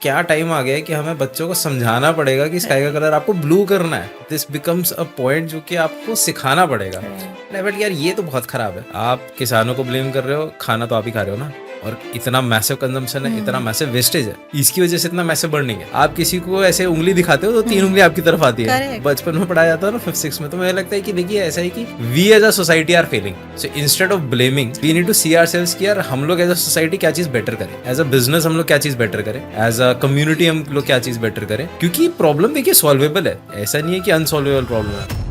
क्या टाइम आ गया है कि हमें बच्चों को समझाना पड़ेगा कि स्काई का कलर आपको ब्लू करना है। दिस बिकम्स अ पॉइंट जो कि आपको सिखाना पड़ेगा। नहीं बट यार ये तो बहुत खराब है। आप किसानों को ब्लेम कर रहे हो, खाना तो आप ही खा रहे हो ना। और इतना मैसिव कंजम्पशन है, इतना मैसिव वेस्टेज है, इसकी वजह से इतना मैसिव बर्निंग है। आप किसी को ऐसे उंगली दिखाते हो तो 3 उंगली आपकी तरफ आती है। Correct. बचपन में पढ़ाया जाता है ना 5th 6th में, तो मुझे लगता है कि देखिए ऐसा है कि we as a society are failing. So instead of blaming we need to see ourselves कि यार हम लोग एज अ सोसाइटी क्या चीज बेटर करें, एज अ बिजनेस हम लोग क्या चीज बेटर करें, एज अ कम्युनिटी हम लोग क्या चीज बेटर करें। क्योंकि प्रॉब्लम देखिए सॉल्वेबल है, ऐसा नहीं है कि अनसॉल्वेबल प्रॉब्लम है।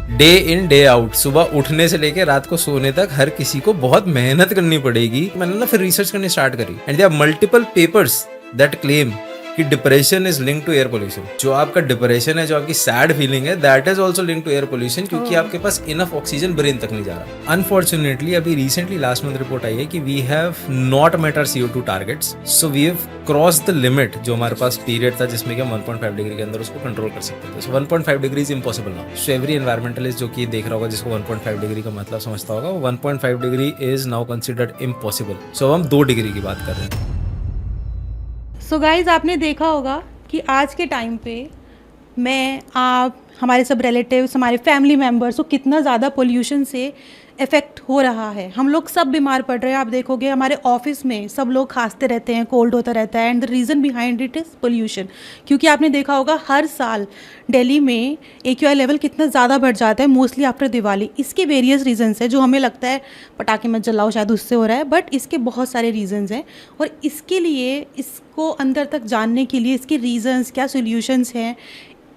डे इन डे आउट, सुबह उठने से लेके रात को सोने तक हर किसी को बहुत मेहनत करनी पड़ेगी। मैंने ना फिर रिसर्च करनी स्टार्ट करी and there are multiple papers that claim कि depression is link to air pollution. जो आपका डिप्रेशन है, जो आपकी सैड फीलिंग है, that is also link to air pollution, क्योंकि आपके पास इनफ ऑक्सीजन ब्रेन तक नहीं जा रहा। अनफॉर्चुनेटली अभी रिसेंटली लास्ट मंथ रिपोर्ट आई है कि we have not met our CO2 targets, so we have cross the limit. जो हमारे पास पीरियड था जिसमें कि हम 1.5 डिग्री के अंदर उसको कंट्रोल कर सकते थे, सो 1.5 degree is impossible now. So every environmentalist जो कि देख रहा होगा, जिसको 1.5 डिग्री का मतलब समझता होगा, 1.5 degree is now considered impossible. So हम 2 डिग्री की बात कर रहे हैं। सो गाइज आपने देखा होगा कि आज के टाइम पे मैं, आप, हमारे सब रिलेटिव्स, हमारे फैमिली मेम्बर्स को कितना ज़्यादा पोल्यूशन से इफ़ेक्ट हो रहा है। हम लोग सब बीमार पड़ रहे हैं। आप देखोगे हमारे ऑफिस में सब लोग खांसते रहते हैं, कोल्ड होता रहता है, and the reason behind it is pollution. क्योंकि आपने देखा होगा हर साल दिल्ली में AQI लेवल कितना ज़्यादा बढ़ जाता है, मोस्टली आफ्टर दिवाली। इसके वेरियस रीजंस है, जो हमें लगता है पटाखे मत जलाओ शायद उससे हो रहा है, बट इसके बहुत सारे रीजंस हैं। और इसके लिए, इसको अंदर तक जानने के लिए, इसके रीजंस क्या, सोल्यूशंस हैं,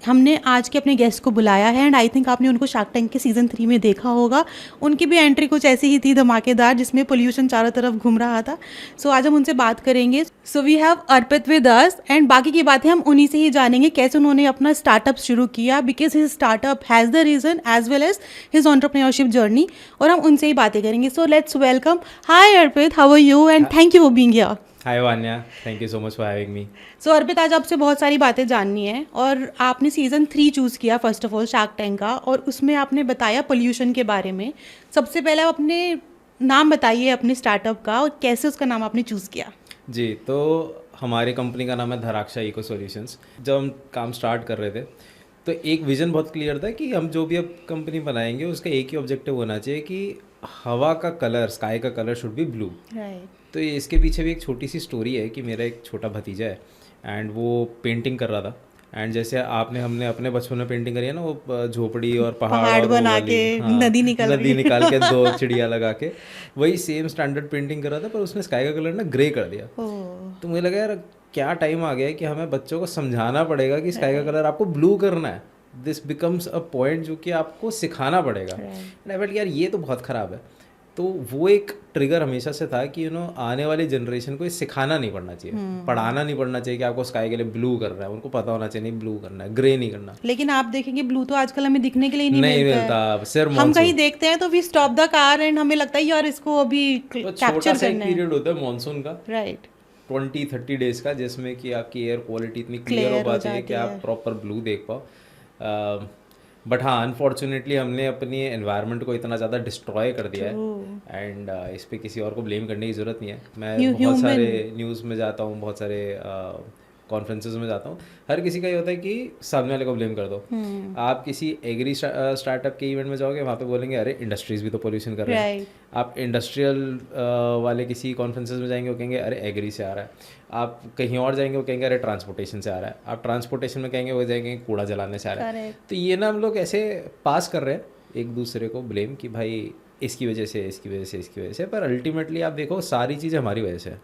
हमने आज के अपने गेस्ट को बुलाया है। एंड आई थिंक आपने उनको शार्क टैंक के सीज़न 3 में देखा होगा। उनकी भी एंट्री कुछ ऐसी ही थी, धमाकेदार, जिसमें पोल्यूशन चारों तरफ घूम रहा था। सो आज हम उनसे बात करेंगे। So we have Arpit with us, and बाकी की बातें हम उन्हीं से ही जानेंगे, कैसे उन्होंने अपना स्टार्टअप शुरू किया, because his startup has the reason as well as his entrepreneurship journey. और हम उनसे ही बातें करेंगे। So let's welcome. Hi Arpit, how are you and thank you for being here. Hi Vanya, thank you so much for having me. So Arpit, आज आपसे बहुत सारी बातें जाननी है। और आपने सीज़न 3 चूज़ किया first of all Shark Tank का, और उसमें आपने बताया पोल्यूशन के बारे में। सबसे पहले आप अपने नाम बताइए अपने स्टार्टअप का, और कैसे उसका नाम आपने चूज़ किया। जी, तो हमारी कंपनी का नाम है धराक्षा इको सॉल्यूशंस। जब हम काम स्टार्ट कर रहे थे तो एक विज़न बहुत क्लियर था कि हम जो भी अब कंपनी बनाएंगे उसका एक ही ऑब्जेक्टिव होना चाहिए कि हवा का कलर, स्काई का colour should be blue. Right. तो इसके पीछे भी एक छोटी सी स्टोरी है कि मेरा एक छोटा भतीजा है एंड वो पेंटिंग कर रहा था। एंड जैसे हमने अपने बचपन में पेंटिंग करी है ना, वो झोपड़ी और पहाड़ और वो बना वाली, के, हाँ, नदी निकाल नदी निकाल के 2 चिड़िया लगा के वही सेम स्टैंडर्ड पेंटिंग कर रहा था, पर उसने स्काई का कलर ना ग्रे कर दिया। तो मुझे लगा यार क्या टाइम आ गया है कि हमें बच्चों को समझाना पड़ेगा कि स्काई का कलर आपको ब्लू करना है। दिस बिकम्स अ पॉइंट जो कि आपको सिखाना पड़ेगा। नहीं बट यार ये तो बहुत ख़राब है। तो वो एक ट्रिगर हमेशा से था कि आने वाली जनरेशन को ये सिखाना नहीं पड़ना चाहिए, पढ़ाना नहीं पड़ना चाहिए कि आपको स्काई के लिए ब्लू करना है। उनको पता होना चाहिए नहीं ब्लू करना है, ग्रे नहीं करना। लेकिन आप देखेंगे ब्लू तो आजकल हमें दिखने के लिए नहीं नहीं मिलता मिलता, है। सिर्फ हम मानसून। कहीं देखते हैं तो we stop the car and हमें लगता है यार इसको अभी तो छोटा कैप्चर सा एक करना है। पीरियड होता है मानसून का, राइट। 20-30 डेज का, जिसमें कि आपकी एयर क्वालिटी इतनी क्लियर Clear हो हो पाती है कि जाती आप है। प्रॉपर ब्लू देख पाओ। बट हाँ, अनफॉर्चुनेटली हमने अपनी एनवायरनमेंट को इतना ज़्यादा डिस्ट्रॉय कर दिया है एंड इस पे किसी और को ब्लेम करने की ज़रूरत नहीं है। मैं बहुत सारे न्यूज़ में जाता हूँ, बहुत सारे कॉन्फ्रेंसेस में जाता हूँ, हर किसी का ये होता है कि सामने वाले को ब्लेम कर दो। आप किसी एग्री स्टार्टअप के इवेंट में जाओगे, वहाँ पे बोलेंगे अरे इंडस्ट्रीज भी तो पोल्यूशन कर रहे हैं। आप इंडस्ट्रियल वाले किसी कॉन्फ्रेंसेस में जाएंगे, वो कहेंगे अरे एग्री से आ रहा है। आप कहीं और जाएंगे, वो कहेंगे अरे ट्रांसपोर्टेशन से आ रहा है। आप ट्रांसपोर्टेशन में कहेंगे, वो जाएंगे कूड़ा जलाने से आ रहा है। तो ये ना हम लोग ऐसे पास कर रहे हैं एक दूसरे को ब्लेम कि भाई इसकी वजह से, इसकी वजह से, इसकी वजह से, पर अल्टीमेटली आप देखो सारी चीज़ें हमारी वजह से है।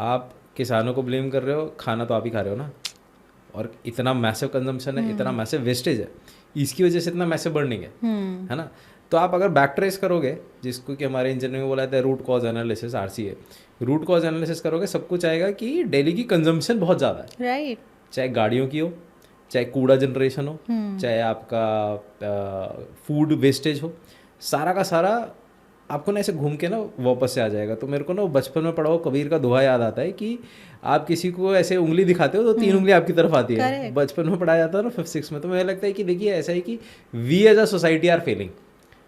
आप किसानों को ब्लेम कर रहे हो, खाना तो आप ही खा रहे हो ना। और इतना मैसिव कंजम्पशन है, इतना मैसिव वेस्टेज है, इसकी वजह से इतना मैसिव बर्निंग है ना। तो आप अगर बैक ट्रेस करोगे, जिसको कि हमारे इंजीनियरिंग में बोला जाता है root cause analysis, RCA, root cause analysis करोगे, सब कुछ आएगा कि दिल्ली की कंजम्पशन बहुत ज़्यादा है। राइट। चाहे गाड़ियों की हो, चाहे कूड़ा जनरेशन हो, चाहे आपका फूड वेस्टेज हो, सारा का सारा आपको ना ऐसे घूम के ना वापस से आ जाएगा। तो मेरे को ना बचपन में पढ़ा हुआ कबीर का दोहा याद आता है कि आप किसी को ऐसे उंगली दिखाते हो तो 3 उंगली आपकी तरफ आती है। बचपन में पढ़ाया जाता है ना 5th 6th में। तो मुझे लगता है कि देखिए ऐसा है कि we as a society are failing.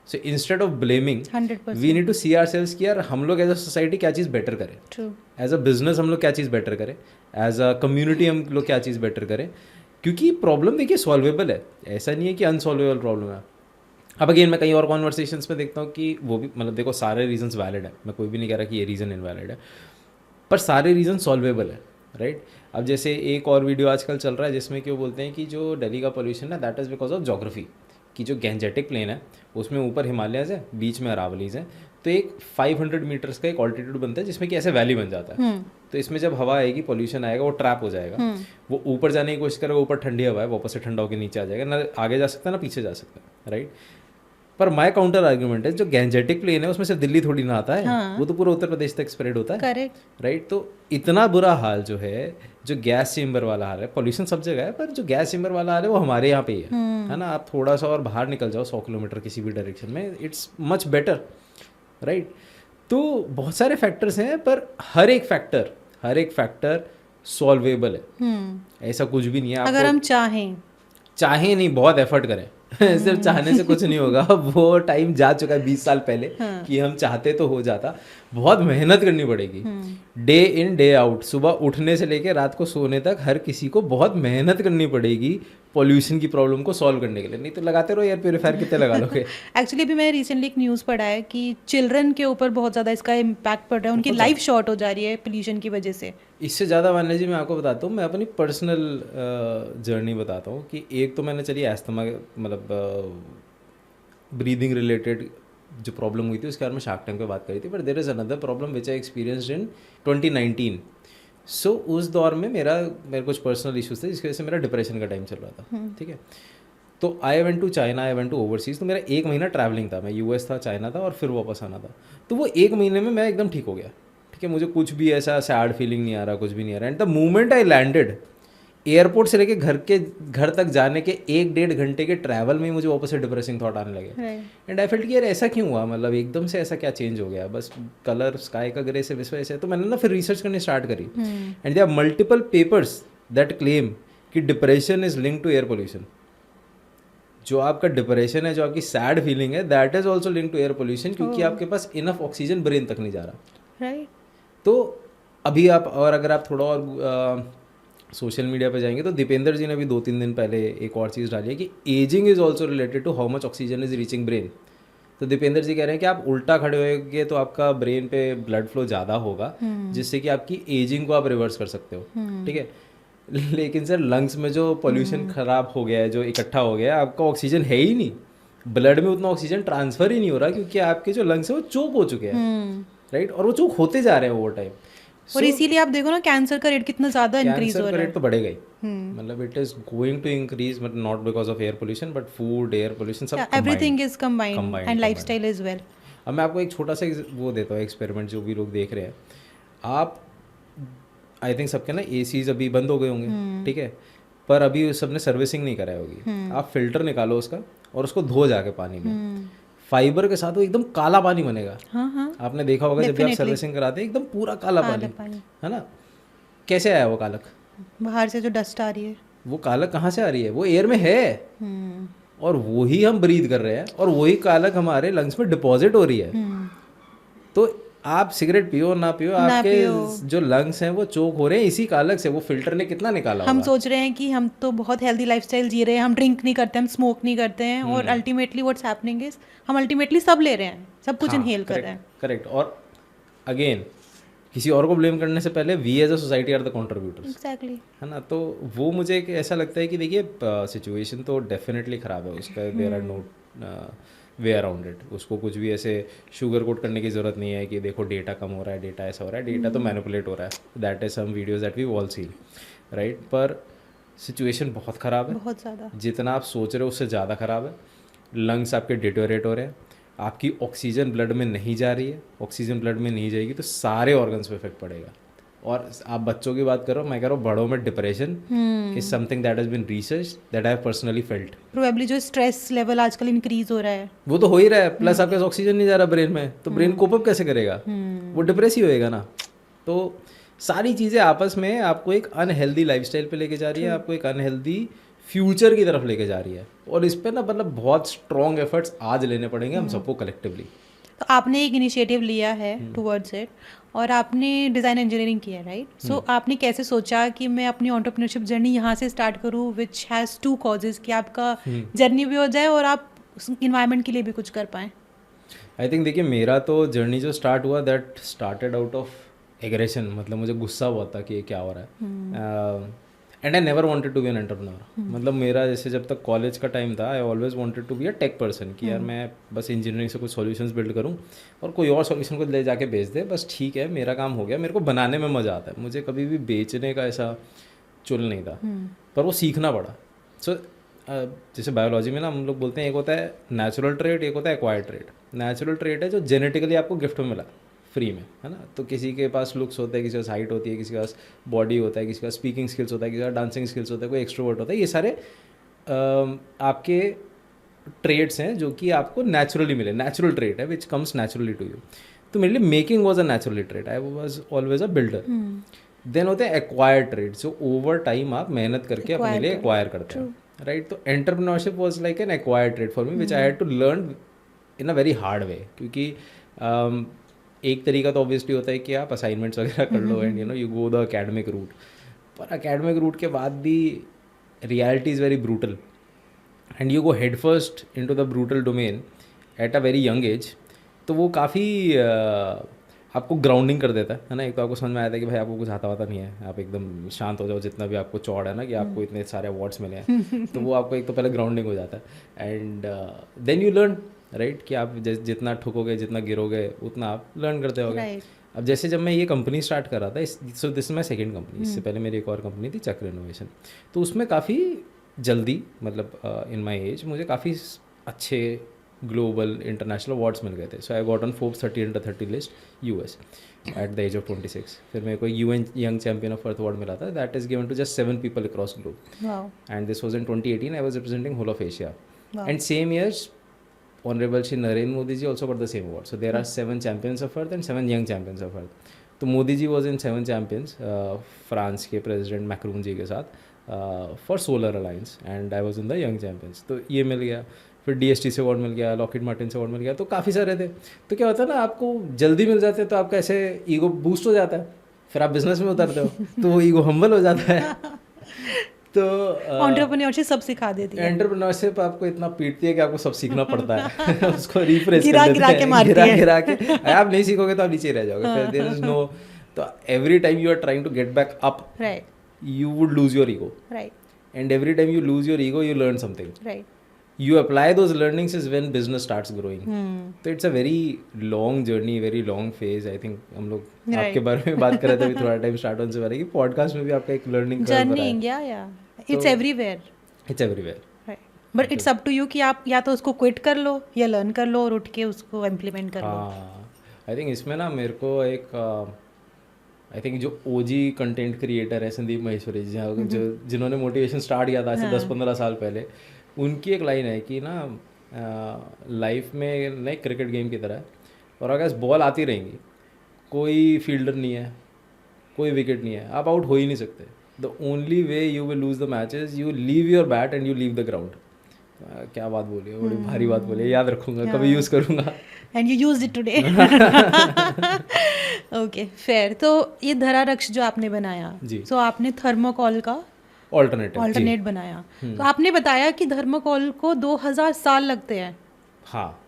So instead of blaming 100% we need to see ourselves कि यार हम लोग एज अ सोसाइटी क्या चीज़ बेटर करें, ट्रू। एज अ बिजनेस हम लोग क्या चीज़ बेटर करें, एज अ कम्युनिटी हम लोग क्या चीज़ बेटर करें, क्योंकि प्रॉब्लम देखिए सॉल्वेबल है, ऐसा नहीं है कि अनसॉल्वेबल प्रॉब्लम है। अब अगेन मैं कई और कॉन्वर्सेशंस में देखता हूँ कि वो भी मतलब देखो सारे रीजंस वैलिड है, मैं कोई भी नहीं कह रहा कि ये रीज़न इनवैलिड है, पर सारे रीज़न सॉल्वेबल है, राइट। अब जैसे एक और वीडियो आजकल चल रहा है जिसमें कि वो बोलते हैं कि जो दिल्ली का पोल्यूशन है that is because of geography, कि जो गैंजेटिक प्लेन है उसमें ऊपर हिमालयज़ है, बीच में अरावलीज़ है, तो एक 500 मीटर्स का एक ऑल्टीट्यूड बनता है जिसमें कि ऐसे वैली बन जाता है। तो इसमें जब हवा आएगी, पॉल्यूशन आएगा, वो ट्रैप हो जाएगा, वो ऊपर जाने की कोशिश करेगा, ऊपर ठंडी हवा है, वापस से ठंडा होकर नीचे आ जाएगा, ना आगे जा सकता है ना पीछे जा सकता है, राइट। पर माय काउंटर आर्ग्यूमेंट है जो गैंजेटिक प्लेन है उसमें सिर्फ दिल्ली थोड़ी ना आता है, वो तो पूरा उत्तर प्रदेश तक स्प्रेड होता है, करेक्ट, राइट। तो इतना बुरा हाल जो है, जो गैस चेम्बर वाला हाल है, पॉल्यूशन सब जगह है, पर जो गैस चेम्बर वाला हाल है वो हमारे यहाँ पे ही है ना। आप थोड़ा सा और बाहर निकल जाओ 100 किलोमीटर किसी भी डायरेक्शन में, इट्स मच बेटर, राइट। तो बहुत सारे फैक्टर्स हैं, पर हर एक फैक्टर सॉल्वेबल है, ऐसा कुछ भी नहीं है। अगर हम चाहें नहीं, बहुत एफर्ट करें सिर्फ चाहने से कुछ नहीं होगा, वो टाइम जा चुका है 20 साल पहले कि हम चाहते तो हो जाता। बहुत मेहनत करनी पड़ेगी, डे इन डे आउट, सुबह उठने से लेकर रात को सोने तक हर किसी को बहुत मेहनत करनी पड़ेगी पॉल्यूशन की प्रॉब्लम को सॉल्व करने के लिए, नहीं तो लगाते रहो एयर प्योरीफायर, कितने लगा लोगे। एक्चुअली अभी मैं रिसेंटली एक न्यूज़ पढ़ा है कि चिल्ड्रन के ऊपर बहुत ज़्यादा इसका इम्पैक्ट पड़ रहा है, उनकी लाइफ शॉर्ट हो जा रही है पोल्यूशन की वजह से। इससे ज़्यादा मान्य जी मैं आपको बताता हूँ, मैं अपनी पर्सनल जर्नी बताता हूँ कि एक तो मैंने चलिए एस्थमा मतलब ब्रीदिंग रिलेटेड जो प्रॉब्लम हुई थी उसके बारे में शार्क टैंक पे बात करी थी, but there is another problem which I experienced in 2019। So उस दौर में मेरे कुछ पर्सनल इश्यूज थे जिसकी वजह से मेरा डिप्रेशन का टाइम चल रहा था, ठीक है। तो I went to China, I went to overseas, तो मेरा 1 महीना ट्रैवलिंग था, मैं यूएस था, चाइना था और फिर वापस आना था। तो वो 1 महीने में मैं एकदम ठीक हो गया, ठीक है, मुझे कुछ भी ऐसा सैड फीलिंग नहीं आ रहा, कुछ भी नहीं आ रहा। And the moment I landed, airport से लेके घर तक जाने के 1-1.5 घंटे के ट्रैवल में ही मुझे वापस से डिप्रेसिंग थॉट आने लगे। एंड आई फेल्ट कि यार ऐसा क्यों हुआ, मतलब एकदम से ऐसा क्या चेंज हो गया, बस कलर स्काई का ग्रे से इस वजह से। तो मैंने ना फिर रिसर्च करनी स्टार्ट करी, and there are multiple papers that claim कि depression is linked to air pollution. जो आपका डिप्रेशन है, जो आपकी सैड फीलिंग है, that is also link to air pollution, क्योंकि आपके पास इनफ ऑक्सीजन ब्रेन तक नहीं जा रहा, राइट। तो अभी आप, और अगर आप थोड़ा और सोशल मीडिया पे जाएंगे तो दीपेंद्र जी ने भी 2-3 दिन पहले एक और चीज़ डाली है कि ageing is also related to how much oxygen is reaching brain. तो दीपेंद्र जी कह रहे हैं कि आप उल्टा खड़े होगे तो आपका ब्रेन पे ब्लड फ्लो ज़्यादा होगा, जिससे कि आपकी एजिंग को आप रिवर्स कर सकते हो, ठीक है। लेकिन सर लंग्स में जो पॉल्यूशन खराब हो गया है, जो इकट्ठा हो गया है, आपका ऑक्सीजन है ही नहीं, ब्लड में उतना ऑक्सीजन ट्रांसफर ही नहीं हो रहा, क्योंकि आपके जो लंग्स है वो चोक हो चुके हैं, राइट, और वो चोक होते जा रहे हैं ओवर टाइम। और इसीलिए आप देखो ना कैंसर का रेट कितना ज़्यादा इंक्रीज हो रहा है। रेट तो बढ़ेगा ही, मतलब it is going to increase, but not because of air pollution, but food, air pollution, सब everything is combined and lifestyle is well. अब मैं आपको एक छोटा सा वो देता हूँ एक्सपेरिमेंट, जो भी लोग देख रहे हैं, आप आई थिंक सबके ना एसीज अभी बंद हो गए होंगे, ठीक है, पर अभी सबने सर्विसिंग नहीं कराई होगी। आप फिल्टर निकालो उसका और उसको धो जाके पानी में, फाइबर के साथ वो एकदम काला पानी बनेगा। आपने देखा होगा जब भी आप सर्विसिंग कराते हैं एकदम पूरा काला पानी, है ना। कैसे आया वो कालक? बाहर से जो डस्ट आ रही है। वो कालक कहाँ से आ रही है? वो एयर में है, और वही हम ब्रीथ कर रहे हैं, और वही कालक हमारे लंग्स में डिपॉजिट हो रही है। तो आप सिगरेट पियो ना पियो, आपके जो लंग्स हैं वो चोक हो रहे हैं इसी कालक से। वो फिल्टर ने कितना निकाला हम सोच रहे हैं कि हम तो बहुत हेल्दी लाइफस्टाइल जी रहे हैं, हम ड्रिंक नहीं करते, हम स्मोक नहीं करते हैं, और अल्टीमेटली व्हाट्स हैपनिंग इज हम अल्टीमेटली सब ले रहे हैं, सब कुछ इनहेल कर रहे हैं। करेक्ट। और अगेन किसी और को ब्लेम करने से पहले we as a society are the contributors, exactly, है ना। तो वो मुझे ऐसा लगता है कि देखिए सिचुएशन तो डेफिनेटली ख़राब है, उसका there are no way around it. उसको कुछ भी ऐसे शुगर कोट करने की ज़रूरत नहीं है कि देखो डेटा कम हो रहा है, डेटा ऐसा हो रहा है, डेटा तो मैनिपुलेट हो रहा है, that is some videos that we all seen, right. पर सिचुएशन बहुत ख़राब है, बहुत ज़्यादा, जितना जितना आप सोच रहे हो उससे ज़्यादा ख़राब है। लंग्स आपके डिटोरेट हो रहे हैं, आपकी ऑक्सीजन ब्लड में नहीं जा रही है, ऑक्सीजन ब्लड में नहीं जाएगी तो सारे ऑर्गन्स पे इफेक्ट पड़ेगा। और आप बच्चों की बात करो, मैं कह रहा हूँ बड़ों में depression is something that has been researched, that I have personally felt. Probably जो स्ट्रेस लेवल आजकल इंक्रीज हो रहा है वो तो हो ही रहा है, प्लस आपके ऑक्सीजन नहीं जा रहा ब्रेन में, तो ब्रेन कोप अप कैसे करेगा? वो डिप्रेस ही होएगा ना। तो सारी चीज़ें आपस में आपको एक अनहेल्दी लाइफस्टाइल पे लेके जा रही है, आपको एक अनहेल्दी फ्यूचर की तरफ लेके जा रही है, और इस पर ना मतलब बहुत स्ट्रॉन्ग एफर्ट्स आज लेने पड़ेंगे हम सबको कलेक्टिवली। तो आपने एक इनिशिएटिव लिया है टुवर्ड्स इट, और आपने डिज़ाइन इंजीनियरिंग किया है, राइट? सो आपने कैसे सोचा कि मैं अपनी एंटरप्रेन्योरशिप जर्नी यहाँ से स्टार्ट करूँ, विच हैज़ 2 कॉजेज़, कि आपका जर्नी भी हो जाए और आप उस इन्वायरमेंट के लिए भी कुछ कर पाएँ? आई थिंक देखिए मेरा तो जर्नी जो स्टार्ट हुआ that started out of aggression, मतलब मुझे गुस्सा बहुत था कि ये क्या हो रहा है। And I never wanted to be an entrepreneur. मतलब मेरा जैसे जब तक कॉलेज का टाइम था I always wanted to be a tech person, कि यार मैं बस इंजीनियरिंग से कुछ सॉल्यूशंस बिल्ड करूं और कोई और सॉल्यूशन को ले जाके बेच दे, बस ठीक है मेरा काम हो गया। मेरे को बनाने में मज़ा आता है, मुझे कभी भी बेचने का ऐसा चुल नहीं था, पर वो सीखना पड़ा। सो जैसे बायोलॉजी में ना हम लोग बोलते हैं एक होता है नेचुरल ट्रेट, एक होता है एक्वायर्ड ट्रेट। नेचुरल ट्रेट है जो जेनेटिकली आपको गिफ्ट में मिला फ्री में, है ना। तो किसी के पास लुक्स होते हैं, किसी के पास हाइट होती है, किसी के पास बॉडी होता है, किसी के पास स्पीकिंग स्किल्स होता है, किसी के पास डांसिंग स्किल्स होता है, कोई एक्सट्रोवर्ट होता है। ये सारे आपके ट्रेड्स हैं जो कि आपको नेचुरली मिले, नेचुरल ट्रेट है which comes naturally to you. तो मेरे लिए making was a naturally trait, I was always a builder. Then होते हैं एक्वायर्ड ट्रेड, जो ओवर टाइम आप मेहनत करके अपने लिए एक्वायर करते हैं, राइट। तो entrepreneurship was like an acquired trade for me which I had to learn in a very hard way, क्योंकि एक तरीका तो ऑब्वियसली होता है कि आप असाइनमेंट्स वगैरह कर लो and you go the academic route, पर एकेडमिक रूट के बाद भी reality is very brutal and you go head first into the brutal domain at a very young age. तो वो काफ़ी आपको ग्राउंडिंग कर देता है ना। एक तो आपको समझ में आया था कि भाई आपको कुछ आता नहीं है, आप एकदम शांत हो जाओ, जितना भी आपको चौड़ है ना कि आपको इतने सारे अवार्ड्स मिले हैं, तो वो आपको एक तो पहले ग्राउंडिंग हो जाता है and then you learn, right, कि आप जितना ठुकोगे, जितना गिरोगे, उतना आप लर्न करते होगे। अब जैसे जब मैं ये कंपनी स्टार्ट कर रहा था, so this my second company, इससे पहले मेरी एक और कंपनी थी चक्र इनोवेशन, तो उसमें काफ़ी जल्दी, मतलब इन माई एज, मुझे काफ़ी अच्छे ग्लोबल इंटरनेशनल अवार्ड्स मिल गए थे। So I got on Forbes 30 under 30 list US at the age of 26। फिर मेरे को UN young champion of earth award मिला था, that is given to just 7 people across globe, and this was in 2018। I was representing whole of Asia, and same years Honorable Shri Narendra Modi ji also got the same award. So there are 7 champions of earth and 7 young champions of earth. तो Modi ji was in 7 champions, France के president Macron जी के साथ, for solar alliance, and I was in the young champions. तो ये मिल गया, फिर DST से award मिल गया, लॉकहीड मार्टिन से अवार्ड मिल गया, तो काफ़ी सारे थे। तो क्या होता है ना, आपको जल्दी मिल जाते हैं तो आपका ऐसे ईगो बूस्ट हो जाता है, फिर आप बिजनेस में उतरते हो तो वो ईगो हम्बल हो जाता है। तो एंटरप्रेन्योरशिप सब सिखा देती है। एंटरप्रेन्योरशिप आपको इतना पीटती है कि आपको सब सीखना पड़ता है उसको रिफ्रेश गिरा गिरा के मारती है, गिरा के आप नहीं सीखोगे तो आप नीचे रह जाओगे, फिर देयर इज नो। तो every time you are trying to get back up, right, you would lose your ego, right, and every time you lose your ego you learn something, right. you apply those learnings is when business starts growing. So it's a very long journey, very long phase. I think हम लोग आपके बारे में बात कर रहे थे अभी थोड़ा टाइम स्टार्ट होने से पहले कि पॉडकास्ट में भी आपका एक लर्निंग कर्व रहा है। Journey, it's everywhere, it's everywhere, but it's up to you कि आप या तो उसको क्विट कर लो या लर्न कर लो और उठ के उसको इम्प्लीमेंट कर लो। आई थिंक इसमें ना मेरे को एक आई थिंक जो ओजी कंटेंट क्रिएटर है संदीप माहेश्वरी जी, जो जिन्होंने मोटिवेशन स्टार्ट किया था आज से 10-15 साल पहले, उनकी एक लाइन है कि ना लाइफ में नहीं क्रिकेट गेम की तरह है, और अगर बॉल आती रहेंगी, कोई फील्डर नहीं है, कोई विकेट नहीं है, आप आउट हो ही नहीं सकते। The only way you will lose the match is you leave your bat and you leave the ground. क्या बात बोली है, बड़ी भारी बात बोली है, याद रखूंगा, कभी यूज़ करूंगा। And you used it today. Okay, fair. तो ये धरारक्ष जो आपने बनाया, सो आपने थर्मोकोल का ऑल्टरनेट बनाया, तो आपने बताया कि थर्मोकोल को 2000 साल लगते हैं, हाँ,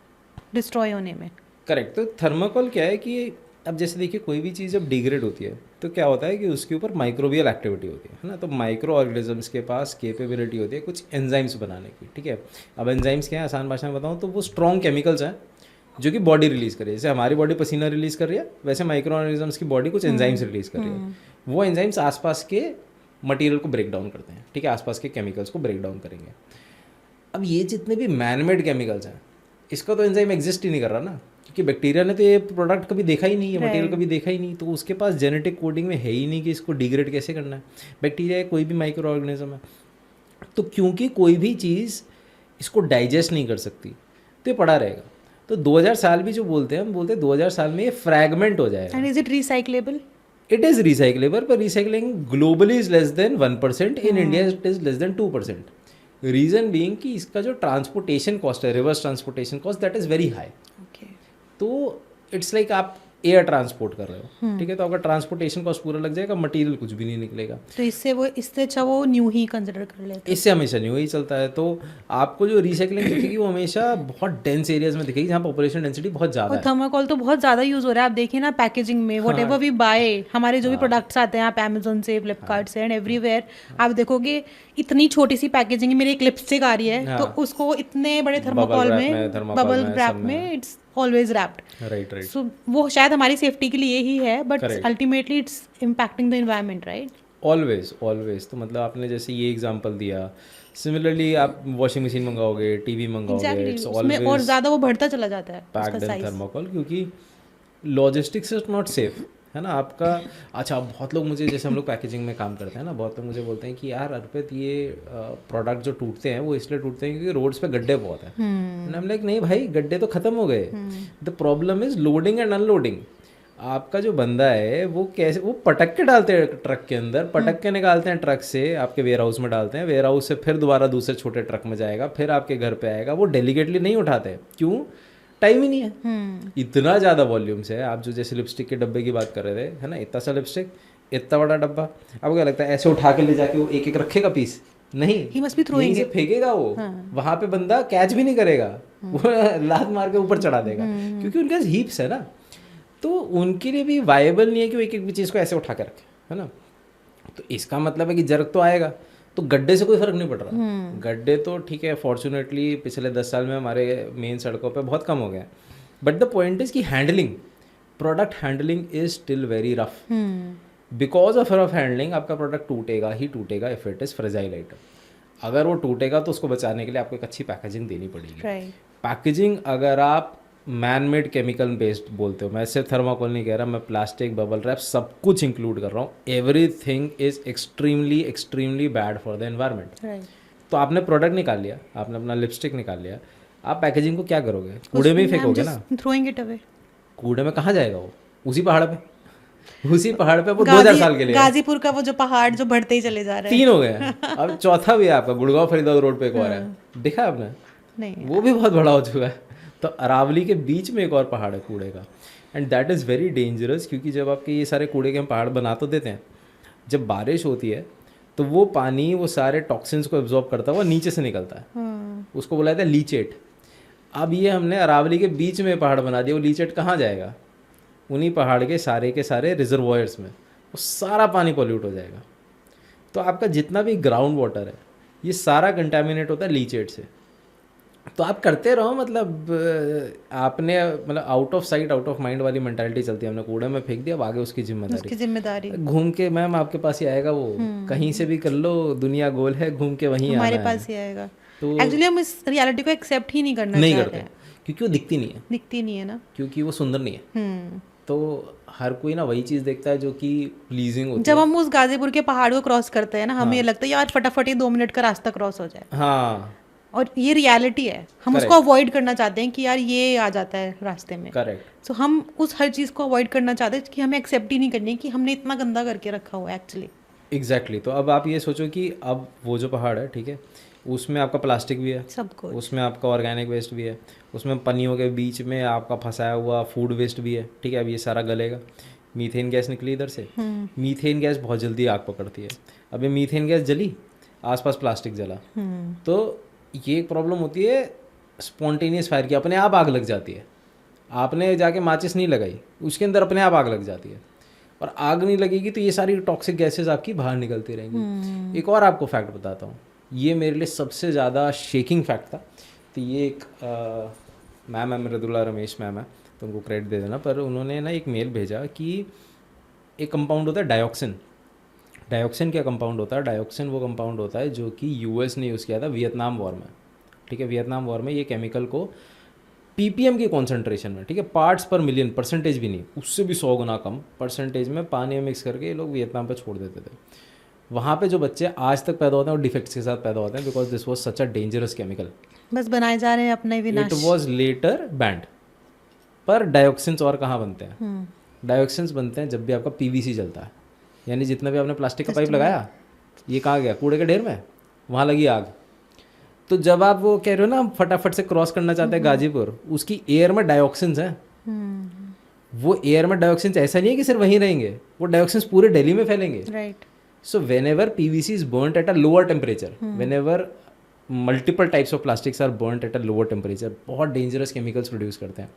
डिस्ट्रॉय होने में। करेक्ट। तो थर्मोकोल क्या है कि अब जैसे देखिए कोई भी चीज़ जब डिग्रेड होती है तो क्या होता है कि उसके ऊपर माइक्रोबियल एक्टिविटी होती है ना। तो माइक्रो ऑर्गेनिजम्स के पास कैपेबिलिटी होती है कुछ एंजाइम्स बनाने की, ठीक है। अब एंजाइम्स क्या है, आसान भाषा में बताऊँ तो वो स्ट्रॉन्ग केमिकल्स हैं जो कि बॉडी रिलीज़ कर रही है। जैसे हमारी बॉडी पसीना रिलीज़ कर रही है, वैसे माइक्रो ऑर्गेनिजम्स की बॉडी कुछ एंजाइम्स रिलीज़ कर रही है। वो एंजाइम्स आसपास के मटेरियल को ब्रेक डाउन करते हैं, ठीक है, आसपास के केमिकल्स को ब्रेक डाउन करेंगे। अब ये जितने भी मैनमेड केमिकल्स हैं, इसका तो एंजाइम एग्जिस्ट ही नहीं कर रहा ना, क्योंकि बैक्टीरिया ने तो ये प्रोडक्ट कभी देखा ही नहीं, ये मटेरियल कभी देखा ही नहीं, तो उसके पास जेनेटिक कोडिंग में है ही नहीं कि इसको डिग्रेड कैसे करना है। बैक्टीरिया कोई भी माइक्रो ऑर्गेनिज्म है, तो क्योंकि कोई भी चीज़ इसको डाइजेस्ट नहीं कर सकती तो ये पड़ा रहेगा। तो 2000 साल भी जो बोलते हैं, हम बोलते हैं 2000 साल में ये फ्रैगमेंट हो जाएगा। And is it recyclable? It is recyclable, पर recycling globally is less than 1%, in India it is less than 2%। Reason being कि इसका जो ट्रांसपोर्टेशन कॉस्ट है, reverse transportation cost, that is very high. तो इट्स लाइक आप air transport कर रहे हो, ठीक है, तो आपका ट्रांसपोर्टेशन कॉस्ट पूरा लग जाएगा, मटेरियल कुछ भी नहीं निकलेगा। तो इससे अच्छा वो न्यू ही कंसिडर कर लेते हैं। इससे हमेशा न्यू ही चलता है। तो आपको जो रिसाइकलिंग दिखेगी वो हमेशा बहुत डेंस एरियाज में दिखेगी जहाँ पॉपुलेशन डेंसिटी बहुत ज़्यादा और है। थर्माकोल तो बहुत ज़्यादा यूज़ हो रहा है, आप देखिए ना पैकेजिंग में, वट एवर वी बाय, हमारे जो भी प्रोडक्ट्स आते हैं आप अमेजोन से, फ्लिपकार्ट से एंड एवरीवेयर, आप देखोगे इतनी छोटी सी पैकेजिंग है। मेरी एक लिपस्टिक आ रही है तो उसको इतने बड़े थर्माकोल में, बबल रैप में, it's always wrapped. Right right. So वो शायद हमारी सेफ्टी के लिए ही है, but ultimately it's impacting the environment, right? Always always. तो मतलब आपने जैसे ये एग्जांपल दिया, सिमिलरली आप वॉशिंग मशीन मंगाओगे, टीवी मंगाओगे, इट्स ऑलवेज और ज़्यादा वो बढ़ता चला जाता है पैक्ड इन थर्माकोल, क्योंकि लॉजिस्टिक्स इज नॉट सेफ, है ना आपका। अच्छा, बहुत लोग मुझे, जैसे हम लोग पैकेजिंग में काम करते हैं ना, बहुत लोग मुझे बोलते हैं कि यार अर्पित ये प्रोडक्ट जो टूटते हैं वो इसलिए टूटते हैं क्योंकि रोड्स पे गड्ढे बहुत हैं। हम लाइक नहीं भाई, गड्ढे तो खत्म हो गए, the problem is loading and unloading. आपका जो बंदा है वो कैसे, वो पटक के डालते हैं ट्रक के अंदर, पटक के निकालते हैं ट्रक से, आपके वेयर हाउस में डालते हैं, वेयर हाउस से फिर दोबारा दूसरे छोटे ट्रक में जाएगा, फिर आपके घर पे आएगा। वो डेलीकेटली नहीं उठाते, क्यों? टाइम ही नहीं है। इतना ज़्यादा वॉल्यूम्स है। आप जो जैसे लिपस्टिक के डब्बे की बात कर रहे थे, है ना, इतना सा लिपस्टिक, इतना बड़ा डब्बा, आपको क्या लगता है ऐसे उठा के ले जाके वो एक एक रखेगा पीस? नहीं, He must be throwing यहीं से फेंकेगा वो। वहाँ पे बंदा कैच भी नहीं करेगा, वो लात मार के ऊपर चढ़ा देगा, क्योंकि उनके पास हीप्स है ना। तो उनके लिए भी वायबल नहीं है कि वो एक एक चीज़ को ऐसे उठा के रखे, है ना। तो इसका मतलब है कि जर्क तो आएगा। तो गड्ढे से कोई फर्क नहीं पड़ रहा। गड्ढे तो ठीक है, फॉर्चुनेटली पिछले 10 साल में हमारे मेन सड़कों पे बहुत कम हो गए, बट द पॉइंट इज कि handling, product handling is still very rough. Because of rough handling आपका प्रोडक्ट टूटेगा ही टूटेगा if it is fragile item. अगर वो टूटेगा तो उसको बचाने के लिए आपको एक अच्छी पैकेजिंग देनी पड़ेगी। पैकेजिंग अगर आप मैन मेड केमिकल बेस्ड बोलते हो, मैं सिर्फ थर्माकोल नहीं कह रहा, मैं प्लास्टिक, बबल रैप, सब कुछ इंक्लूड कर रहा हूँ। Everything is extremely extremely bad for the environment. तो आपने प्रोडक्ट निकाल लिया, आपने अपना लिपस्टिक निकाल लिया, आप पैकेजिंग को क्या करोगे? कूड़े में ही फेंकोगे ना। Throwing it away. कूड़े में कहाँ जाएगा वो? उसी पहाड़ पे, उसी पहाड़ पे वो 2000 साल के लिए। गाजीपुर का वो जो पहाड़ जो बढ़ते ही चले जा रहे हैं, 3 हो गए, अब चौथा भी है आपका, गुड़गांव फरीदाबाद रोड पे एक और है, देखा आपने? नहीं, वो भी बहुत बड़ा हो चुका है। तो अरावली के बीच में एक और पहाड़ है कूड़े का, and that is very dangerous, क्योंकि जब आपके ये सारे कूड़े के हम पहाड़ बना तो देते हैं, जब बारिश होती है तो वो पानी वो सारे टॉक्सिन्स को एब्जॉर्ब करता हुआ नीचे से निकलता है, उसको बोला जाता है लीचेट। अब ये हमने अरावली के बीच में पहाड़ बना दिया, वो लीचेट कहाँ जाएगा? उन्हीं पहाड़ के सारे रिजर्वॉयर्स में वो सारा पानी पॉल्यूट हो जाएगा। तो आपका जितना भी ग्राउंड वाटर है ये सारा कंटेमिनेट होता है लीचेट से। तो आप करते रहो, मतलब आपने मतलब out of sight out of mind वाली मेंटालिटी चलती है, हमने कूड़े में फेंक दिया, अब आगे उसकी जिम्मेदारी घूम के मैम आपके पास ही आएगा वो। कहीं से भी कर लो, दुनिया गोल है, घूम के वहीं हमारे पास ही आएगा। तो एक्चुअली हम इस रियलिटी को एक्सेप्ट ही नहीं करते हैं, क्योंकि वो दिखती नहीं है ना, क्योंकि वो सुंदर नहीं है। तो हर कोई ना वही चीज़ देखता है जो कि प्लीजिंग होती है। जब हम उस गाजीपुर के पहाड़ को क्रॉस करते हैं ना, हमें ये लगता है यार फटाफट ही 2 मिनट का रास्ता क्रॉस हो जाए। हाँ, और ये रियलिटी है, हम उसको अवॉइड करना चाहते हैं कि यार ये आ जाता है रास्ते में। करेक्ट। सो हम उस हर चीज़ को अवॉइड करना चाहते हैं कि हमें एक्सेप्ट ही नहीं करनी कि हमने इतना गंदा करके रखा हुआ है एक्चुअली। एग्जैक्टली। तो अब आप ये सोचो कि अब वो जो पहाड़ है, ठीक है, उसमें आपका प्लास्टिक भी है, सब कुछ, उसमें आपका ऑर्गेनिक वेस्ट भी है, उसमें पन्नियों के बीच में आपका फंसाया हुआ फूड वेस्ट भी है, ठीक है। अब ये सारा गलेगा, मीथेन गैस निकली इधर से। मीथेन गैस बहुत जल्दी आग पकड़ती है। अब ये मीथेन गैस जली, आसपास प्लास्टिक जला, तो ये एक प्रॉब्लम होती है स्पॉन्टेनियस फायर की, अपने आप आग लग जाती है। आपने जाके माचिस नहीं लगाई, उसके अंदर अपने आप आग लग जाती है, और आग नहीं लगेगी तो ये सारी टॉक्सिक गैसेस आपकी बाहर निकलती रहेंगी। एक और आपको फैक्ट बताता हूँ, ये मेरे लिए सबसे ज़्यादा शेकिंग फैक्ट था। तो ये एक मैम है, मृदुला रमेश मैम है, तो उनको क्रेडिट दे देना, पर उन्होंने ना एक मेल भेजा कि एक कंपाउंड होता है डायोक्सिन। डायोक्सिन क्या कंपाउंड होता है? डायोक्सिन वो कंपाउंड होता है जो कि यूएस ने यूज़ किया था वियतनाम वॉर में, ठीक है। वियतनाम वॉर में ये केमिकल को पीपीएम की कॉन्सेंट्रेशन में, ठीक है, पार्ट्स पर मिलियन, परसेंटेज भी नहीं, उससे भी 100 गुना कम परसेंटेज में पानी में मिक्स करके ये लोग वियतनाम पे छोड़ देते थे। वहाँ पे जो बच्चे आज तक पैदा होते हैं वो डिफेक्ट्स के साथ पैदा होते हैं, because this was such a dangerous chemical. बस बनाए जा रहे हैं अपने विनाश। It was later band. पर डायोक्सिन्स और कहाँ बनते हैं? डायोक्सिन्स बनते हैं जब भी आपका पीवीसी जलता है, यानी जितना भी आपने प्लास्टिक का पाइप लगाया, ये कहाँ गया? कूड़े के ढेर में, वहाँ लगी आग। तो जब आप वो कह रहे हो ना फटाफट से क्रॉस करना चाहते हैं गाजीपुर, उसकी एयर में डायोक्सिन्स हैं। वो एयर में डायोक्सिन्स ऐसा नहीं है कि सिर्फ वहीं रहेंगे, वो डायोक्सिन्स पूरे दिल्ली में फैलेंगे। Right. So whenever PVC is burnt at a lower temperature, whenever multiple types of plastics are burnt at a lower temperature, बहुत dangerous chemicals produce करते हैं।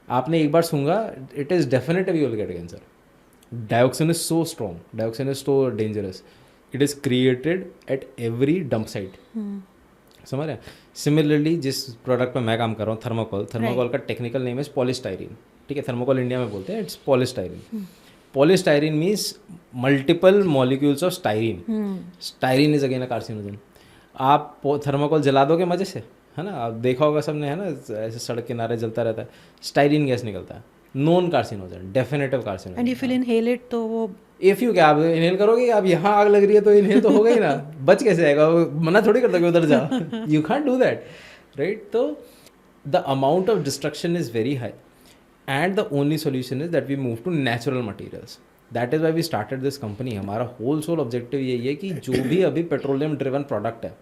आपने एक बार सूंघा, it is definitive you will get cancer. Dioxin is so strong, dioxin is so dangerous. It is created at every dump site. समझ रहे हैं? Similarly जिस product पे मैं काम कर रहा हूँ, थर्मोकोल का टेक्निकल नेम है पॉलीस्टाइरीन। ठीक है, थर्मोकोल इंडिया में बोलते हैं, it's polystyrene. Polystyrene means multiple molecules of styrene. Styrene is again a carcinogen. आप थर्माकोल जला दोगे मजे से, है ना? आप देखा होगा सबने, है ना, ऐसे सड़क किनारे जलता रहता है, स्टाइरिन गैस निकलता है। Non carcinogen, definitive carcinogen. And if you inhale it तो वो इफ यू क्या आप इनहेल करोगे, आप यहाँ आग लग रही है तो इनहेल तो होगा ही ना, बच कैसे आएगा? मना थोड़ी कर दोगे उधर जा, you can't do that, right? तो the amount of destruction is very high and the only solution is that we move to natural materials. That is why we started this company. हमारा whole sole objective यही है कि जो भी अभी petroleum driven product है,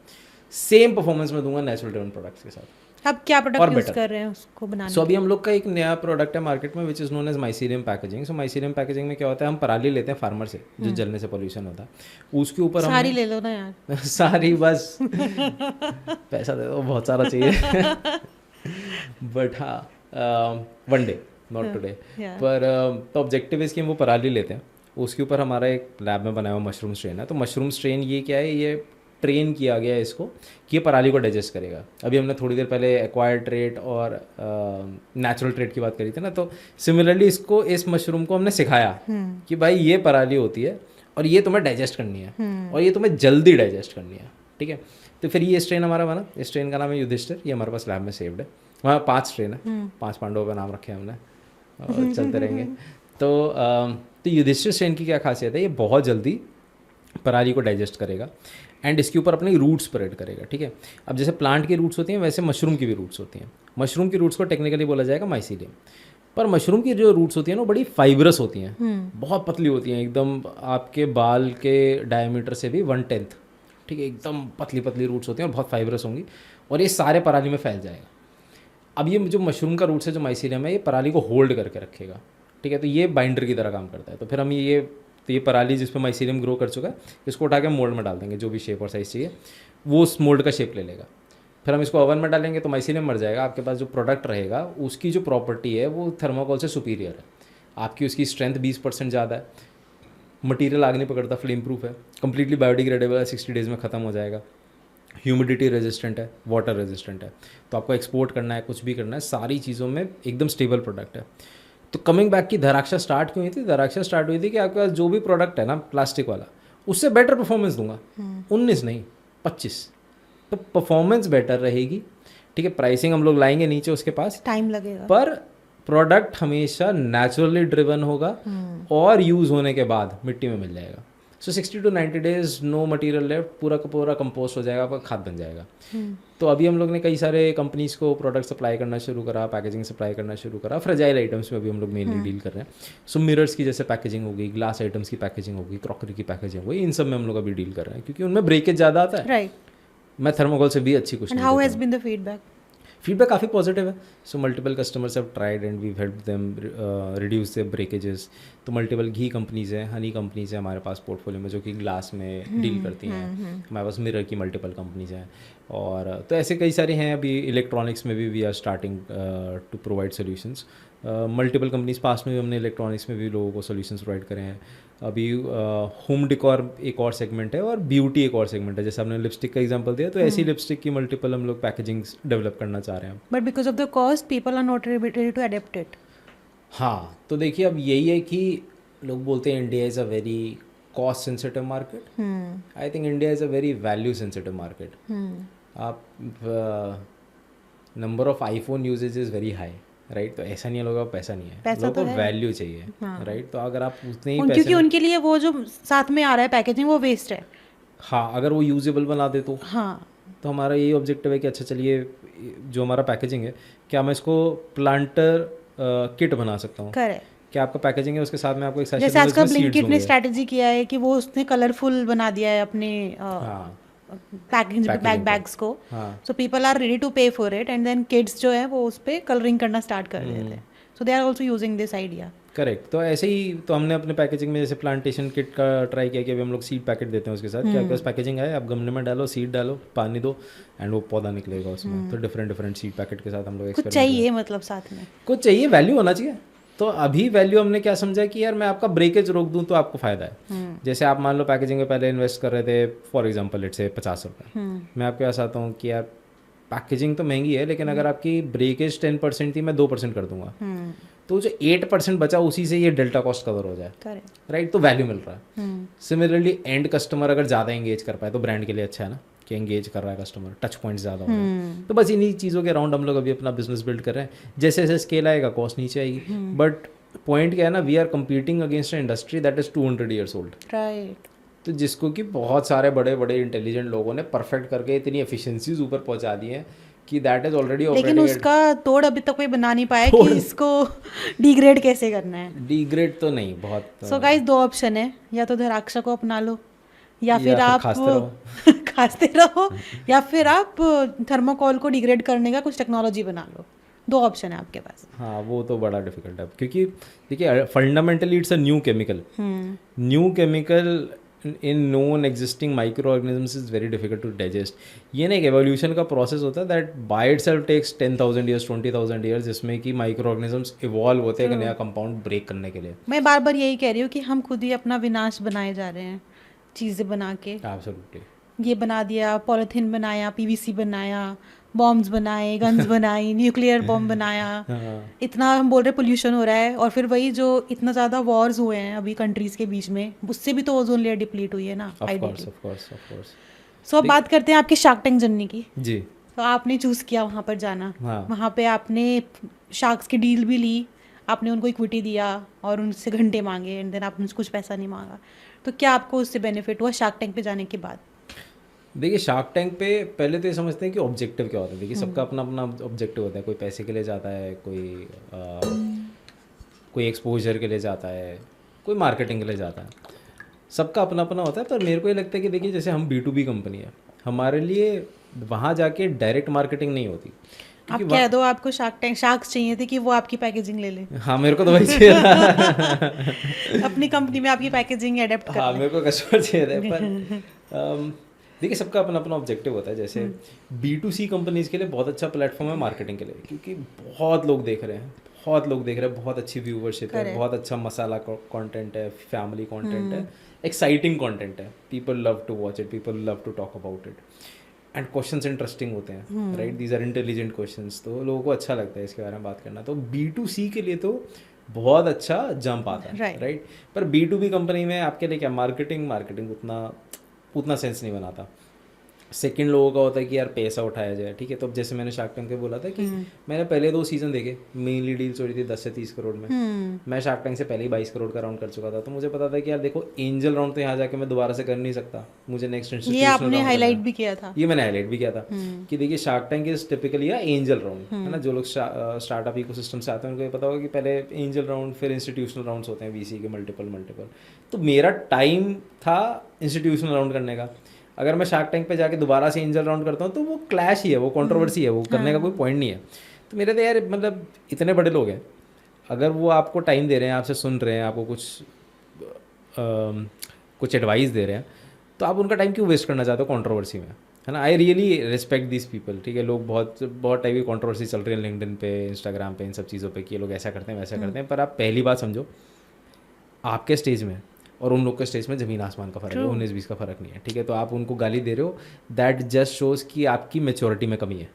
same performance में दूंगा नेचुरल ड्रिवन प्रोडक्ट्स के साथ। अब क्या प्रोडक्ट यूज कर रहे हैं उसको बनाने? सो अभी हम लोग का एक नया प्रोडक्ट है मार्केट में which is known as mycelium packaging. So mycelium packaging में क्या होता है, हम पराली लेते हैं फार्मर से, जो जलने से पोल्यूशन होता है, उसके ऊपर हम सारी ले लो ना यार। सारी बस पैसा दे दो, बहुत सारा चाहिए बट हाँ वन डे, नॉट टुडे। पर तो ऑब्जेक्टिव इसकी हम वो पराली लेते हैं, उसके ऊपर हमारा एक लैब में बनाया हुआ मशरूम स्ट्रेन है। तो मशरूम स्ट्रेन ये क्या है, ये ट्रेन किया गया है इसको कि ये पराली को डाइजेस्ट करेगा। अभी हमने थोड़ी देर पहले एक्वायर्ड ट्रेट और नेचुरल ट्रेट की बात करी थी ना, तो सिमिलरली इसको, इस मशरूम को हमने सिखाया कि भाई ये पराली होती है और ये तुम्हें डाइजेस्ट करनी है और ये तुम्हें जल्दी डाइजेस्ट करनी है। ठीक है, तो फिर ये स्ट्रेन हमारा बना, इस स्ट्रेन का नाम है युधिष्ठिर। ये हमारे पास लैब में सेव्ड है। वहाँ 5 स्ट्रेन है, 5 पांडवों का नाम रखे हैं हमने, और चलते रहेंगे। तो युधिष्ठिर स्ट्रेन की क्या खासियत है, ये बहुत जल्दी पराली को डाइजेस्ट करेगा एंड इसके ऊपर अपनी रूट्स स्प्रेड करेगा। ठीक है, अब जैसे प्लांट की रूट्स होती हैं वैसे मशरूम की भी रूट्स होती हैं। मशरूम की रूट्स को टेक्निकली बोला जाएगा माइसीलियम, पर मशरूम की जो रूट्स होती हैं ना, बड़ी फाइब्रस होती हैं, बहुत पतली होती हैं, एकदम आपके बाल के डायमीटर से भी 1/10। ठीक है, एकदम पतली पतली रूट्स होती हैं और बहुत फाइब्रस होंगी, और ये सारे पराली में फैल जाएगा। अब ये जो मशरूम का रूट्स है, जो माइसीलियम है, ये पराली को होल्ड करके रखेगा। ठीक है, तो ये बाइंडर की तरह काम करता है। तो फिर हम ये पराली जिस पे माइसीलियम ग्रो कर चुका है, इसको उठा के मोल्ड में डाल देंगे, जो भी शेप और साइज़ चाहिए वो उस मोल्ड का शेप ले लेगा। फिर हम इसको ओवन में डालेंगे तो माइसीलियम मर जाएगा। आपके पास जो प्रोडक्ट रहेगा उसकी जो प्रॉपर्टी है वो थर्माकोल से सुपीरियर है। आपकी उसकी स्ट्रेंथ 20% ज़्यादा है, मटीरियल आग नहीं पकड़ता, फ्लेम प्रूफ है, कम्प्लीटली बायोडिग्रेडेबल है, 60 डेज़ में ख़त्म हो जाएगा, ह्यूमिडिटी रेजिस्टेंट है, वाटर रेजिस्टेंट है। तो आपको एक्सपोर्ट करना है, कुछ भी करना है, सारी चीज़ों में एकदम स्टेबल प्रोडक्ट है। तो कमिंग बैक की धराक्षा स्टार्ट क्यों हुई थी? धराक्षा स्टार्ट हुई थी कि आपके पास जो भी प्रोडक्ट है ना प्लास्टिक वाला, उससे बेटर परफॉर्मेंस दूंगा, 19 नहीं 25, तो परफॉर्मेंस बेटर रहेगी। ठीक है, प्राइसिंग हम लोग लाएंगे नीचे, उसके पास टाइम लगेगा, पर प्रोडक्ट हमेशा नेचुरली ड्रिवन होगा और यूज़ होने के बाद मिट्टी में मिल जाएगा। So 60 to 90 days no material left, पूरा का पूरा कंपोस्ट हो जाएगा, आपका खाद बन जाएगा। तो अभी हम लोग ने कई सारे कंपनीज को प्रोडक्ट सप्लाई करना शुरू करा, पैकेजिंग सप्लाई करना शुरू करा। फ्रेजाइल आइटम्स में अभी हम लोग मेनली डील कर रहे हैं। सो मिरर्स की जैसे पैकेजिंग होगी, ग्लास आइटम्स की पैकेजिंग होगी, क्रॉकरी की पैकेजिंग होगी, इन सब में हम लोग अभी डील कर रहे हैं, क्योंकि उनमें ब्रेकेज ज़्यादा आता है। राइट, मैं थर्मोकोल से भी अच्छी कुछ नहीं। How has been the feedback? Feedback काफ़ी पॉजिटिव है। So multiple customers have tried and we help them reduce their breakages. तो मल्टीपल घी कंपनीज हैं, हनी कंपनीज हैं हमारे पास पोर्टफोलियो में, जो कि ग्लास में डील करती हैं। हमारे पास मिरर की मल्टीपल कंपनीज हैं, और तो ऐसे कई सारे हैं। अभी इलेक्ट्रॉनिक्स में भी we are starting to provide solutions. Multiple companies पास में भी हमने इलेक्ट्रॉनिक्स में भी लोगों को सोल्यूशंस प्रोवाइड करे हैं। अभी होम डिकॉर एक और सेगमेंट है और ब्यूटी एक और सेगमेंट है। जैसे हमने लिपस्टिक का एग्जांपल दिया, तो ऐसी लिपस्टिक की मल्टीपल हम लोग पैकेजिंग डेवलप करना चाह रहे हैं। But because of the cost people are not ready to adapt it. हाँ, तो देखिए अब यही है कि लोग बोलते हैं India is a very cost sensitive market. I think India is a very value sensitive market. आप number of iPhone usages is very high, right? तो ऐसा नहीं है लोगों का पैसा नहीं है, लोगों को वैल्यू चाहिए, राइट? तो अगर आप उतने ही पैसे, क्योंकि उनके लिए वो जो साथ में आ रहा है पैकेजिंग वो वेस्ट है। हाँ, अगर वो यूजेबल बना दे तो हाँ, तो हमारा यही ऑब्जेक्टिव है कि अच्छा चलिए, जो हमारा पैकेजिंग है, क्या मैं इसको प्लांटर किट बना सकता हूँ? करेक्ट। क्या आपका पैकेजिंग है उसके साथ में आपको एक सैशे, जैसे आजकल ब्लिंकिट ने स्ट्रैटेजी किया है कि वो उसने कलरफुल बना दिया है अपने पैकेजिंग बैग्स को। So people are ready to pay for it, and then kids जो है वो उस पर कलरिंग करना स्टार्ट कर देते हैं। So they are also using this idea. Correct. तो ऐसे ही तो हमने अपने पैकेजिंग में जैसे प्लांटेशन किट का ट्राई किया कि अभी हम लोग सीड पैकेट देते हैं उसके साथ, क्या बस पैकेजिंग है, आप गमले में डालो, सीड डालो, पानी दो एंड वो पौधा निकलेगा उसमें। तो डिफरेंट सीड पैकेट के साथ हम लोग कुछ चाहिए मतलब साथ में, कुछ चाहिए, वैल्यू होना चाहिए। तो अभी वैल्यू हमने क्या समझा कि यार मैं आपका ब्रेकेज रोक दूं तो आपको फायदा है। जैसे आप मान लो पैकेजिंग में पहले इन्वेस्ट कर रहे थे फॉर एग्जांपल लेट्स से 50 रुपये, मैं आपके पास आता हूँ कि यार पैकेजिंग तो महंगी है लेकिन अगर आपकी ब्रेकेज 10% थी मैं 2% कर दूंगा, तो जो 8% बचा उसी से ये डेल्टा कॉस्ट कवर हो जाए, राइट। तो वैल्यू मिल रहा है। सिमिलरली एंड कस्टमर अगर ज़्यादा एंगेज कर पाए तो ब्रांड के लिए अच्छा है ना कि एंगेज कर रहा है कस्टमर, टच पॉइंट ज़्यादा हो रहा है। तो बस इन्हीं चीज़ों के अराउंड हम लोग अभी अपना बिजनेस बिल्ड कर रहे हैं। जैसे जैसे स्केल आएगा कॉस्ट नीचे आएगी, बट पॉइंट क्या है ना, we are competing against an industry that is 200 years old, right. तो जिसको कि बहुत सारे बड़े बड़े इंटेलिजेंट लोगों ने परफेक्ट करके इतनी एफिशिएंसीज ऊपर पहुंचा दी हैं कि दैट इज ऑलरेडी लेकिन उसका तोड़ अभी तक कोई बना नहीं पाया कि इसको डिग्रेड कैसे करना है। डिग्रेड तो नहीं बहुत। सो गाइस दो ऑप्शन है, या तो धराक्षा को अपना लो या फिर आप खाते रहो या फिर आप थर्मोकोल को डिग्रेड करने का कुछ टेक्नोलॉजी बना लो। दो ऑप्शन है आपके पास। हाँ वो तो बड़ा डिफिकल्ट है क्योंकि देखिए fundamentally it's a new chemical in known existing micro organisms is very difficult to digest. ये ना एक एवोल्यूशन का प्रोसेस होता है that by itself takes 10,000 years 20,000 years, जिसमें कि माइक्रो ऑर्गेनिजम्स इवॉल्व होते हैं एक नया कंपाउंड ब्रेक करने के लिए। मैं बार बार यही कह रही हूँ कि हम खुद ही अपना विनाश बनाए जा रहे हैं चीज़ें बना के। एब्सोल्युटली। ये बना दिया, पॉलिथीन बनाया, पीवीसी बनाया, बॉम्ब्स बनाए, गन्स बनाई, न्यूक्लियर बॉम्ब बनाया, इतना हम बोल रहे पोल्यूशन हो रहा है। और फिर वही जो इतना ज़्यादा वॉर्स हुए हैं अभी कंट्रीज़ के बीच में, उससे भी तो ओजोन लेयर डिप्लीट हुई है ना। Of course. सो अब बात करते हैं आपके शार्क टैंक जर्नी की। जी। तो आपने चूज़ किया वहाँ पर जाना। हाँ। वहाँ पे आपने शार्क्स की डील भी ली, आपने उनको इक्विटी दिया और उनसे घंटे मांगे एंड देन आपने कुछ पैसा नहीं मांगा। तो क्या आपको उससे बेनिफिट हुआ शार्क टैंक पे जाने के बाद? देखिए शार्क टैंक पे पहले तो ये समझते हैं कि ऑब्जेक्टिव क्या होता है। देखिए सबका अपना अपना ऑब्जेक्टिव होता है, कोई पैसे के लिए जाता है, कोई एक्सपोजर के लिए जाता है, कोई मार्केटिंग के लिए जाता है, सबका अपना अपना होता है। पर मेरे को ये लगता है कि देखिए जैसे हम B2B कंपनी है, हमारे लिए वहाँ जाके डायरेक्ट मार्केटिंग नहीं होती। आप कह दो आपको शार्क्स चाहिए थे कि वो आपकी पैकेजिंग ले ले। हाँ मेरे को तो वही चाहिए था अपनी कंपनी में आपकी पैकेजिंग एडेप्ट कर। हाँ मेरे को कस्टमर चाहिए थे। पर देखिए सबका अपना अपना ऑब्जेक्टिव होता है। जैसे B2C कंपनीज के लिए बहुत अच्छा प्लेटफॉर्म है मार्केटिंग के लिए, क्योंकि बहुत लोग देख रहे हैं, बहुत अच्छी व्यूवरशिप है, बहुत अच्छा मसाला कंटेंट है, फैमिली कंटेंट है, एक्साइटिंग कंटेंट है, people love to watch it, people love to talk about it and questions interesting होते हैं, right. These are intelligent questions, तो लोगों को अच्छा लगता है इसके बारे में बात करना। तो B2C के लिए तो बहुत अच्छा जंप आता है, राइट। पर B2B कंपनी में आपके लिए क्या मार्केटिंग उतना सेंस नहीं बनाता। सेकंड लोगों का होता है कि यार पैसा उठाया जाए, ठीक है। तो अब जैसे मैंने शार्क टैंक पे बोला था कि मैंने पहले 2 सीजन देखे, मेनली डील्स हो रही थी 10 से 30 करोड़ में। मैं शार्क टैंक से पहले ही 22 करोड़ का राउंड कर चुका था। तो मुझे पता था कि यार देखो एंजल राउंड तो यहाँ जाके मैं दोबारा से कर नहीं सकता, मुझे नेक्स्ट इंस्टीट्यूशनल ये आपने हाईलाइट भी किया था। ये मैंने हाईलाइट भी किया था कि देखिए shark tank is typically angel round, है ना। जो लोग स्टार्टअप इकोसिस्टम से आते हैं उनको ये पता होगा कि पहले एंजल राउंड फिर इंस्टीट्यूशनल राउंड्स होते हैं VC के मल्टीपल। तो मेरा टाइम था इंस्टीट्यूशनल राउंड करने का। अगर मैं शार्क टैंक पे जाके दोबारा से एंजल राउंड करता हूँ तो वो क्लैश ही है, वो कंट्रोवर्सी है, वो करने का कोई पॉइंट नहीं है। तो मेरे तो यार मतलब इतने बड़े लोग हैं, अगर वो आपको टाइम दे रहे हैं, आपसे सुन रहे हैं, आपको कुछ एडवाइस दे रहे हैं, तो आप उनका टाइम क्यों वेस्ट करना चाहते हो कंट्रोवर्सी में, है ना। I really respect this people, ठीक है। लोग बहुत टाइप की कंट्रोवर्सी चल रही है लिंक्डइन पे, इंस्टाग्राम पे, इन सब चीज़ों पे कि ये लोग ऐसा करते हैं वैसा करते हैं। पर आप पहली बात समझो, आपके स्टेज में और उन लोग के स्टेज में ज़मीन आसमान का फ़र्क है, 19-20 का फ़र्क नहीं है, ठीक है। तो आप उनको गाली दे रहे हो, दैट जस्ट शोज़ कि आपकी मैच्योरिटी में कमी है,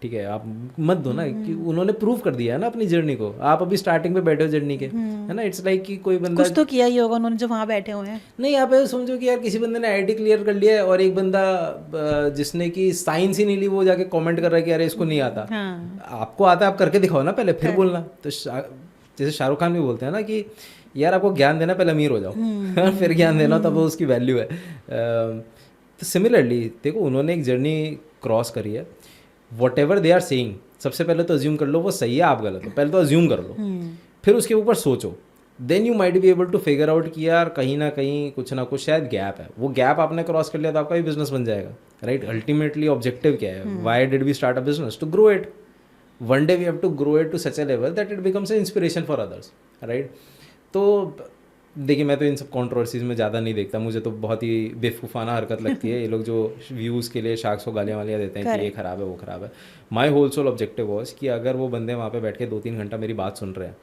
ठीक है। आप मत दो ना कि उन्होंने प्रूव कर दिया है ना अपनी जर्नी को, आप अभी स्टार्टिंग पे बैठे हो जर्नी के, है ना। इट्स लाइक कि कोई बंदा कुछ तो किया ही होगा उन्होंने जो वहाँ बैठे हुए हैं। नहीं, आप समझो कि यार किसी बंदे ने IIT क्लियर कर लिया है और एक बंदा जिसने कि साइंस ही नहीं ली, वो जाके कमेंट कर रहा है कि यार इसको नहीं आता। आपको आता है, आप करके दिखाओ ना पहले, फिर बोलना। तो जैसे शाहरुख खान भी बोलते हैं ना कि यार आपको ज्ञान देना पहले अमीर हो जाओ फिर ज्ञान देना, तब वो उसकी वैल्यू है। तो सिमिलरली देखो उन्होंने एक जर्नी क्रॉस करी है। Whatever they are saying, सबसे पहले तो अज्यूम कर लो वो सही है, आप गलत हो, पहले तो अज्यूम कर लो, फिर उसके ऊपर सोचो, then you might be able to figure out कि यार कहीं ना कहीं कुछ ना कुछ शायद गैप है। वो गैप आपने क्रॉस कर लिया तो आपका भी बिजनेस बन जाएगा, राइट। अल्टीमेटली ऑब्जेक्टिव क्या है, why did we start a business? To grow it, one day we have to grow it to such a level that it becomes a inspiration for others, right? तो देखिए मैं तो इन सब controversies में ज़्यादा नहीं देखता, मुझे तो बहुत ही बेवकूफ़ाना हरकत लगती है ये लोग जो व्यूज़ के लिए शार्क्स को गालियाँ वालियाँ देते हैं कि ये ख़राब है वो ख़राब है। My whole sole objective was कि अगर वो बंदे वहाँ पे बैठ के 2-3 घंटा मेरी बात सुन रहे हैं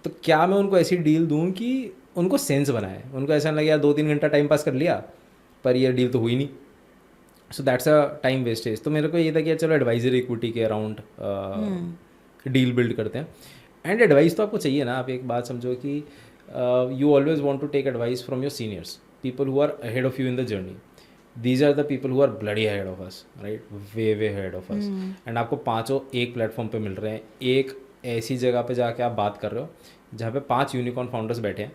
तो क्या मैं उनको ऐसी डील दूँ कि उनको सेंस बनाए, उनको ऐसा लगे यार 2-3 घंटा टाइम पास कर लिया पर ये डील तो हुई नहीं, so that's a time wastage. तो मेरे को ये था कि चलो एडवाइजरी इक्विटी के अराउंड डील बिल्ड करते हैं। एंड एडवाइस तो आपको चाहिए ना, आप एक बात समझो कि you always want to take advice from your seniors, people who are ahead of you in the journey. These are the people who are bloody ahead of us, right? Way ahead of us. And आपको पांचों एक platform पे मिल रहे हैं, एक ऐसी जगह पे जाके आप बात कर रहे हो जहाँ पे 5 यूनिकॉर्न फाउंडर्स बैठे हैं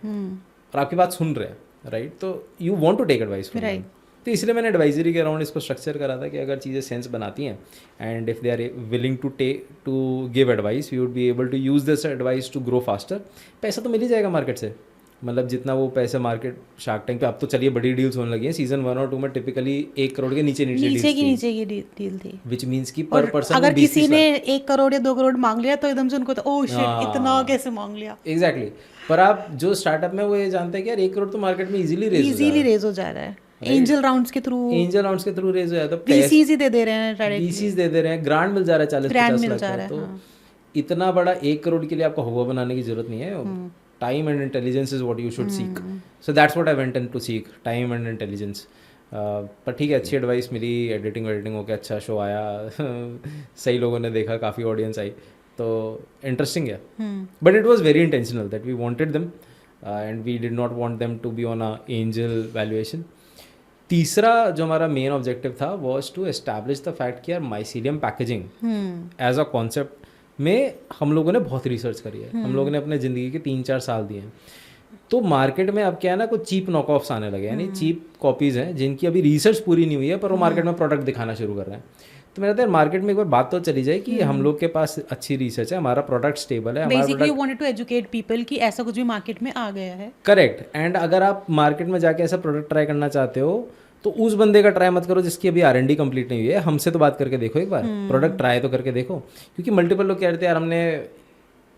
और आपकी बात सुन रहे हैं, राइट? तो you want to take advice from them. तो इसलिए मैंने एडवाइजरी के अराउंड इसको स्ट्रक्चर करा था कि अगर चीज़ें सेंस बनाती हैं and if they are willing to give advice, you would be able to use this advice to grow faster. पैसा तो मिल ही जाएगा मार्केट से, मतलब जितना वो पैसे मार्केट शार्क टैंक पे, अब तो चलिए बड़ी डील्स होने लगी हैं। सीजन 1 और 2 में टिपिकली 1 करोड़ के नीचे की डील थी, विच मीन्स की पर पर्सन अगर किसी ने 1 करोड़ या 2 करोड़ मांग लिया तो एकदम से उनको तो ओह शिट इतना कैसे मांग लिया। एग्जैक्टली। पर आप जो स्टार्टअप में वो ये जानते हैं कि यार 1 करोड़ तो मार्केट में इजीली रेज हो जा रहा है, एंजल राउंड्स के थ्रू रेज हो जाता है, VCs ही दे रहे हैं, डायरेक्टली VCs दे रहे हैं, ग्रांट मिल जा रहा है 40-50 लाख का। तो इतना बड़ा 1 करोड़ के लिए आपको हुआ बनाने की जरूरत नहीं है। Time and intelligence is what you should seek, so that's what I went in to seek, time and intelligence. पर ठीक है, अच्छी एडवाइस मिली, एडिटिंग हो गया, अच्छा शो आया सही लोगों ने देखा, काफ़ी ऑडियंस आई, तो इंटरेस्टिंग है। But it was very intentional that we wanted them and we did not want them to be on a angel valuation. तीसरा जो हमारा मेन ऑब्जेक्टिव था was to establish the fact कि यार mycelium packaging as a concept में हम लोगों ने बहुत रिसर्च करी है, हम लोगों ने अपने ज़िंदगी के 3-4 साल दिए हैं। तो मार्केट में अब क्या है ना, कुछ चीप नॉक ऑफ्स आने लगे, यानी चीप कॉपीज़ हैं जिनकी अभी रिसर्च पूरी नहीं हुई है पर वो मार्केट में प्रोडक्ट दिखाना शुरू कर रहे हैं। तो मेरा तो मार्केट में एक बार बात तो चली जाए कि हम लोग के पास अच्छी रिसर्च है, हमारा प्रोडक्ट स्टेबल है, basically you wanted to educate people कि ऐसा कुछ भी मार्केट में आ गया है। करेक्ट। एंड अगर आप मार्केट में जाके ऐसा प्रोडक्ट ट्राई करना चाहते हो तो उस बंदे का ट्राई मत करो जिसकी अभी R&D कंप्लीट नहीं हुई है, हमसे तो बात करके देखो एक बार, प्रोडक्ट ट्राई तो करके देखो। क्योंकि मल्टीपल लोग कह रहे थे यार हमने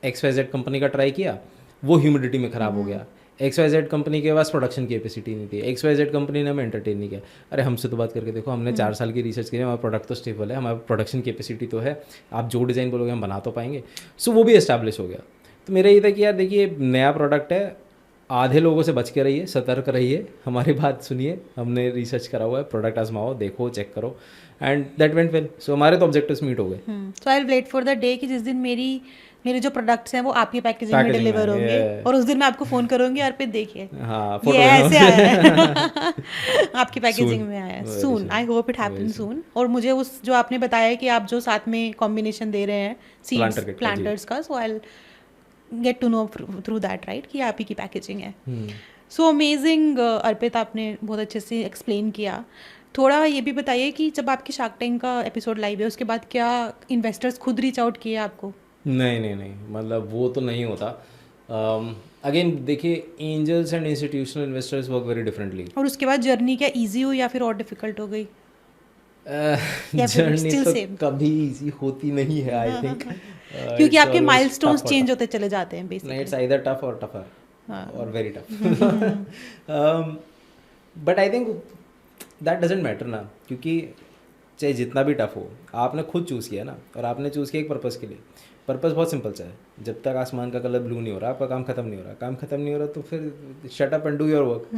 XYZ कंपनी का ट्राई किया, वो ह्यूमिडिटी में ख़राब हो गया, XYZ कंपनी के पास प्रोडक्शन कैपेसिटी नहीं थी, XYZ कंपनी ने हमें एंटरटेन नहीं किया। अरे हमसे तो बात करके देखो, हमने 4 साल की रिसर्च की है, हमारा प्रोडक्ट तो स्टेबल है, हमारा प्रोडक्शन कैपेसिटी तो है, आप जो डिज़ाइन बोलोगे हम बना तो पाएंगे। सो वो भी एस्टैब्लिश हो गया। तो मेरा ये था कि यार देखिए नया प्रोडक्ट है, आधे लोगों से बच के रहिए, सतर्क रहिए, हमारी बात सुनिए, हमने रिसर्च करा हुआ है, प्रोडक्ट आजमाओ, देखो, चेक करो, and that went well. So हमारे तो ऑब्जेक्टिव्स मीट हो गए। So I will wait for the day कि जिस दिन मेरे जो प्रोडक्ट्स हैं वो आपकी पैकेजिंग में डिलीवर होंगे और उस दिन मैं आपको फ़ोन करूँगी और फिर देखिए ये ऐसे आया है आपकी पैकेजिंग में आया है। सून, आई होप इट हैपन सून। और मुझे उस जो आपने बताया कि आप जो साथ में कॉम्बिनेशन दे रहे हैं सीड्स प्लांटर्स का, so I get to know through that, right, कि आप ही की पैकेजिंग है। सो अमेजिंग अर्पित, आपने बहुत अच्छे से एक्सप्लेन किया। थोड़ा ये भी बताइए कि जब आपकी शार्क टैंक का एपिसोड लाइव है उसके बाद क्या इन्वेस्टर्स खुद रीच आउट किए आपको? नहीं, मतलब वो तो नहीं होता। अगेन देखिए, angels and institutional investors work very differently. और उसके बाद जर्नी क्या इजी हुई या फिर और डिफिकल्ट हो गई? जर्नी तो कभी इजी होती नहीं है, आई थिंक क्योंकि आपके माइलस्टोन्स चेंज होते चले जाते हैं बेसिकली। इट्स आइदर टफ और टफर और very tough. But I think that doesn't matter ना, क्योंकि चाहे जितना भी टफ हो, आपने खुद चूज़ किया ना, और आपने चूज़ किया एक पर्पज़ के लिए। पर्पज़ बहुत सिंपल सा है, जब तक आसमान का कलर ब्लू नहीं हो रहा, आपका काम खत्म नहीं हो रहा। काम खत्म नहीं हो रहा तो फिर shut up and do your work,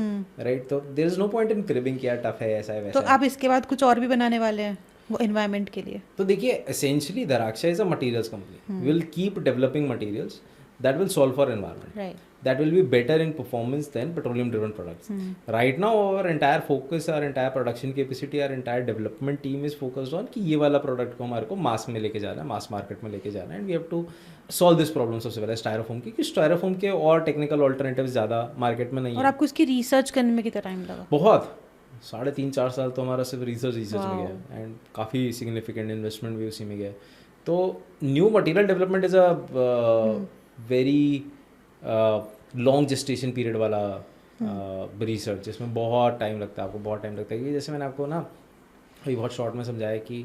right? तो there is no point in cribbing कि यार टफ है, ऐसा है वैसा। तो आप इसके बाद कुछ और भी बनाने वाले हैं वो एनवायरनमेंट के लिए? तो देखिए, essentially Daraksha is a materials company, will keep developing materials that will solve for environment, right, that will be better in performance than petroleum driven products. Right now our entire focus, our entire production capacity, our entire development team is focused on कि ये वाला product को हमारे को मास में लेके जाना है, मास मार्केट में लेके जाना है, and we have to solve this problem. सबसे पहले स्टायरोफोम की, क्योंकि स्टायरोफोम के और टेक्निकल ऑल्टरनेटिव्स ज़्यादा मार्केट में नहीं है। और आपको इसकी रिसर्च करने में कितना टाइम लगा? बहुत, 3.5-4 साल तो हमारा सिर्फ रिसर्च में गया, एंड काफ़ी सिग्निफिकेंट इन्वेस्टमेंट भी उसी में गया। तो new material development is a very long gestation period वाला रिसर्च, जिसमें बहुत टाइम लगता है, आपको बहुत टाइम लगता है। कि जैसे मैंने आपको ना अभी बहुत शॉर्ट में समझाया कि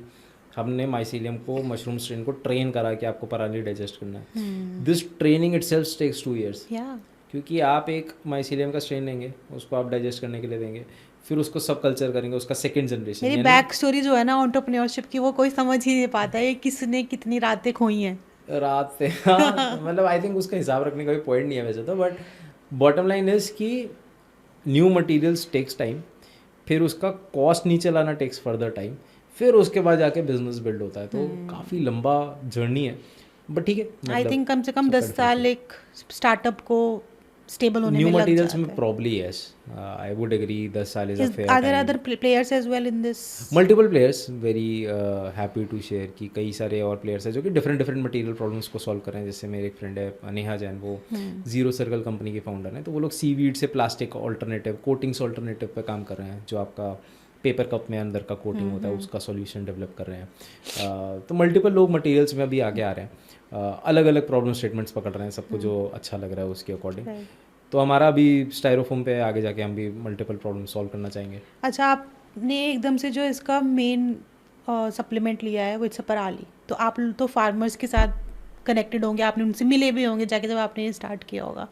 हमने माइसीलियम को, मशरूम स्ट्रेन को ट्रेन करा कि आपको पराली डाइजेस्ट करना है। This training itself takes 2 years, या क्योंकि आप एक माइसीलियम का स्ट्रेन लेंगे, उसको आप डाइजेस्ट करने के लिए देंगे, फिर उसको सब कल्चर करेंगे, उसका सेकंड जनरेशन। मेरी बैक स्टोरी जो है ना एंटरप्रेन्योरशिप की, वो कोई समझ ही नहीं पाता है किसने कितनी रातें खोई हैं। रात से हाँ, मतलब आई थिंक उसका हिसाब रखने का भी पॉइंट नहीं है वैसे तो, बट बॉटम लाइन इज कि न्यू मटेरियल्स टेक्स टाइम, फिर उसका कॉस्ट नीचे लाना टेक्स फर्दर टाइम, फिर उसके बाद जाके बिजनेस बिल्ड होता है। तो काफ़ी लंबा जर्नी है, बट ठीक है। आई थिंक कम से कम 10 साल एक स्टार्टअप को स्टेबल होने न्यू में लग मटेरियल्स जाता में probably yes, I would agree 10 साल इज अ है। Fair are there time. Other players as well in this? Multiple players, very happy to share कि कई सारे और प्लेयर्स हैं जो कि डिफरेंट डिफरेंट मटेरियल प्रॉब्लम्स को सॉल्व कर रहे हैं। जैसे मेरे एक फ्रेंड है नेहा जैन, वो जीरो सर्कल कंपनी के फाउंडर हैं। तो वो लोग सीवीड से प्लास्टिक ऑल्टरनेटिव, कोटिंग्स ऑल्टरनेटिव पे काम कर रहे हैं, जो आपका पेपर कप में अंदर का कोटिंग होता है उसका सॉल्यूशन डेवलप कर रहे हैं। तो मल्टीपल लोग मटेरियल्स में अभी आगे आ रहे हैं, अलग अलग प्रॉब्लम स्टेटमेंट्स पकड़ रहे हैं, सबको जो अच्छा लग रहा है उसके अकॉर्डिंग। तो हमारा अभी स्टायरोफोम पे आगे जाके हम भी मल्टीपल प्रॉब्लम सॉल्व करना चाहेंगे। अच्छा, आपने एकदम से जो इसका मेन सप्लीमेंट लिया है वो इट्स पराली, तो आप तो फार्मर्स के साथ कनेक्टेड होंगे, आपने उनसे मिले भी होंगे जाके जब आपने ये स्टार्ट किया होगा।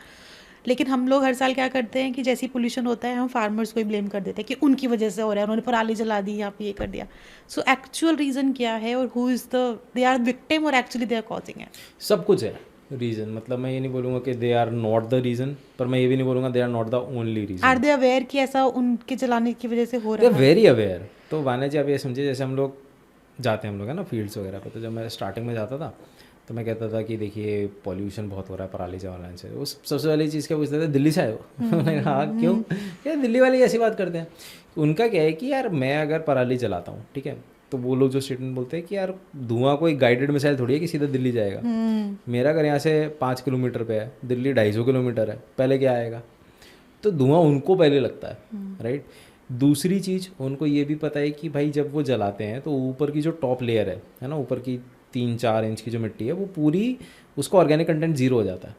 लेकिन हम लोग हर साल क्या करते हैं कि जैसे ही पोल्यूशन होता है हम फार्मर्स को ही ब्लेम कर देते हैं कि उनकी वजह से हो रहा है, उन्होंने पराली जला दी, यहाँ पे ये कर दिया। सो एक्चुअल रीज़न क्या है, और who is the they are victim और एक्चुअली दे आर कॉजिंग है? सब कुछ है रीज़न, मतलब मैं ये नहीं बोलूँगा कि they are not the reason, पर मैं ये भी नहीं बोलूँगा they are not the only reason. Are they aware कि ऐसा उनके जलाने की वजह से हो दे रहा है? Very aware. तो वाना जी आप ये समझिए, जैसे हम लोग जाते हैं, हम लोग है ना फील्ड्स वगैरह पे, तो जब मैं स्टार्टिंग में जाता था तो मैं कहता था कि देखिए पॉल्यूशन बहुत हो रहा है पराली जलाने से। उस सबसे पहली चीज़ क्या पूछते थे, दिल्ली से आए हो? मैंने कहा हाँ क्यों, क्या दिल्ली वाले ऐसी बात करते हैं। उनका क्या है कि यार मैं अगर पराली जलाता हूँ, ठीक है, तो वो लोग जो स्टेटमेंट बोलते हैं कि यार धुआं कोई गाइडेड मिसाइल थोड़ी है कि सीधा दिल्ली जाएगा। मेरा घर यहाँ से 5 किलोमीटर पे है, दिल्ली 250 किलोमीटर है, पहले क्या आएगा? तो धुआं उनको पहले लगता है, राइट। दूसरी चीज़ उनको ये भी पता है कि भाई जब वो जलाते हैं तो ऊपर की जो टॉप लेयर है ना, ऊपर की 3-4 इंच की जो मिट्टी है वो पूरी, उसका ऑर्गेनिक कंटेंट जीरो हो जाता है।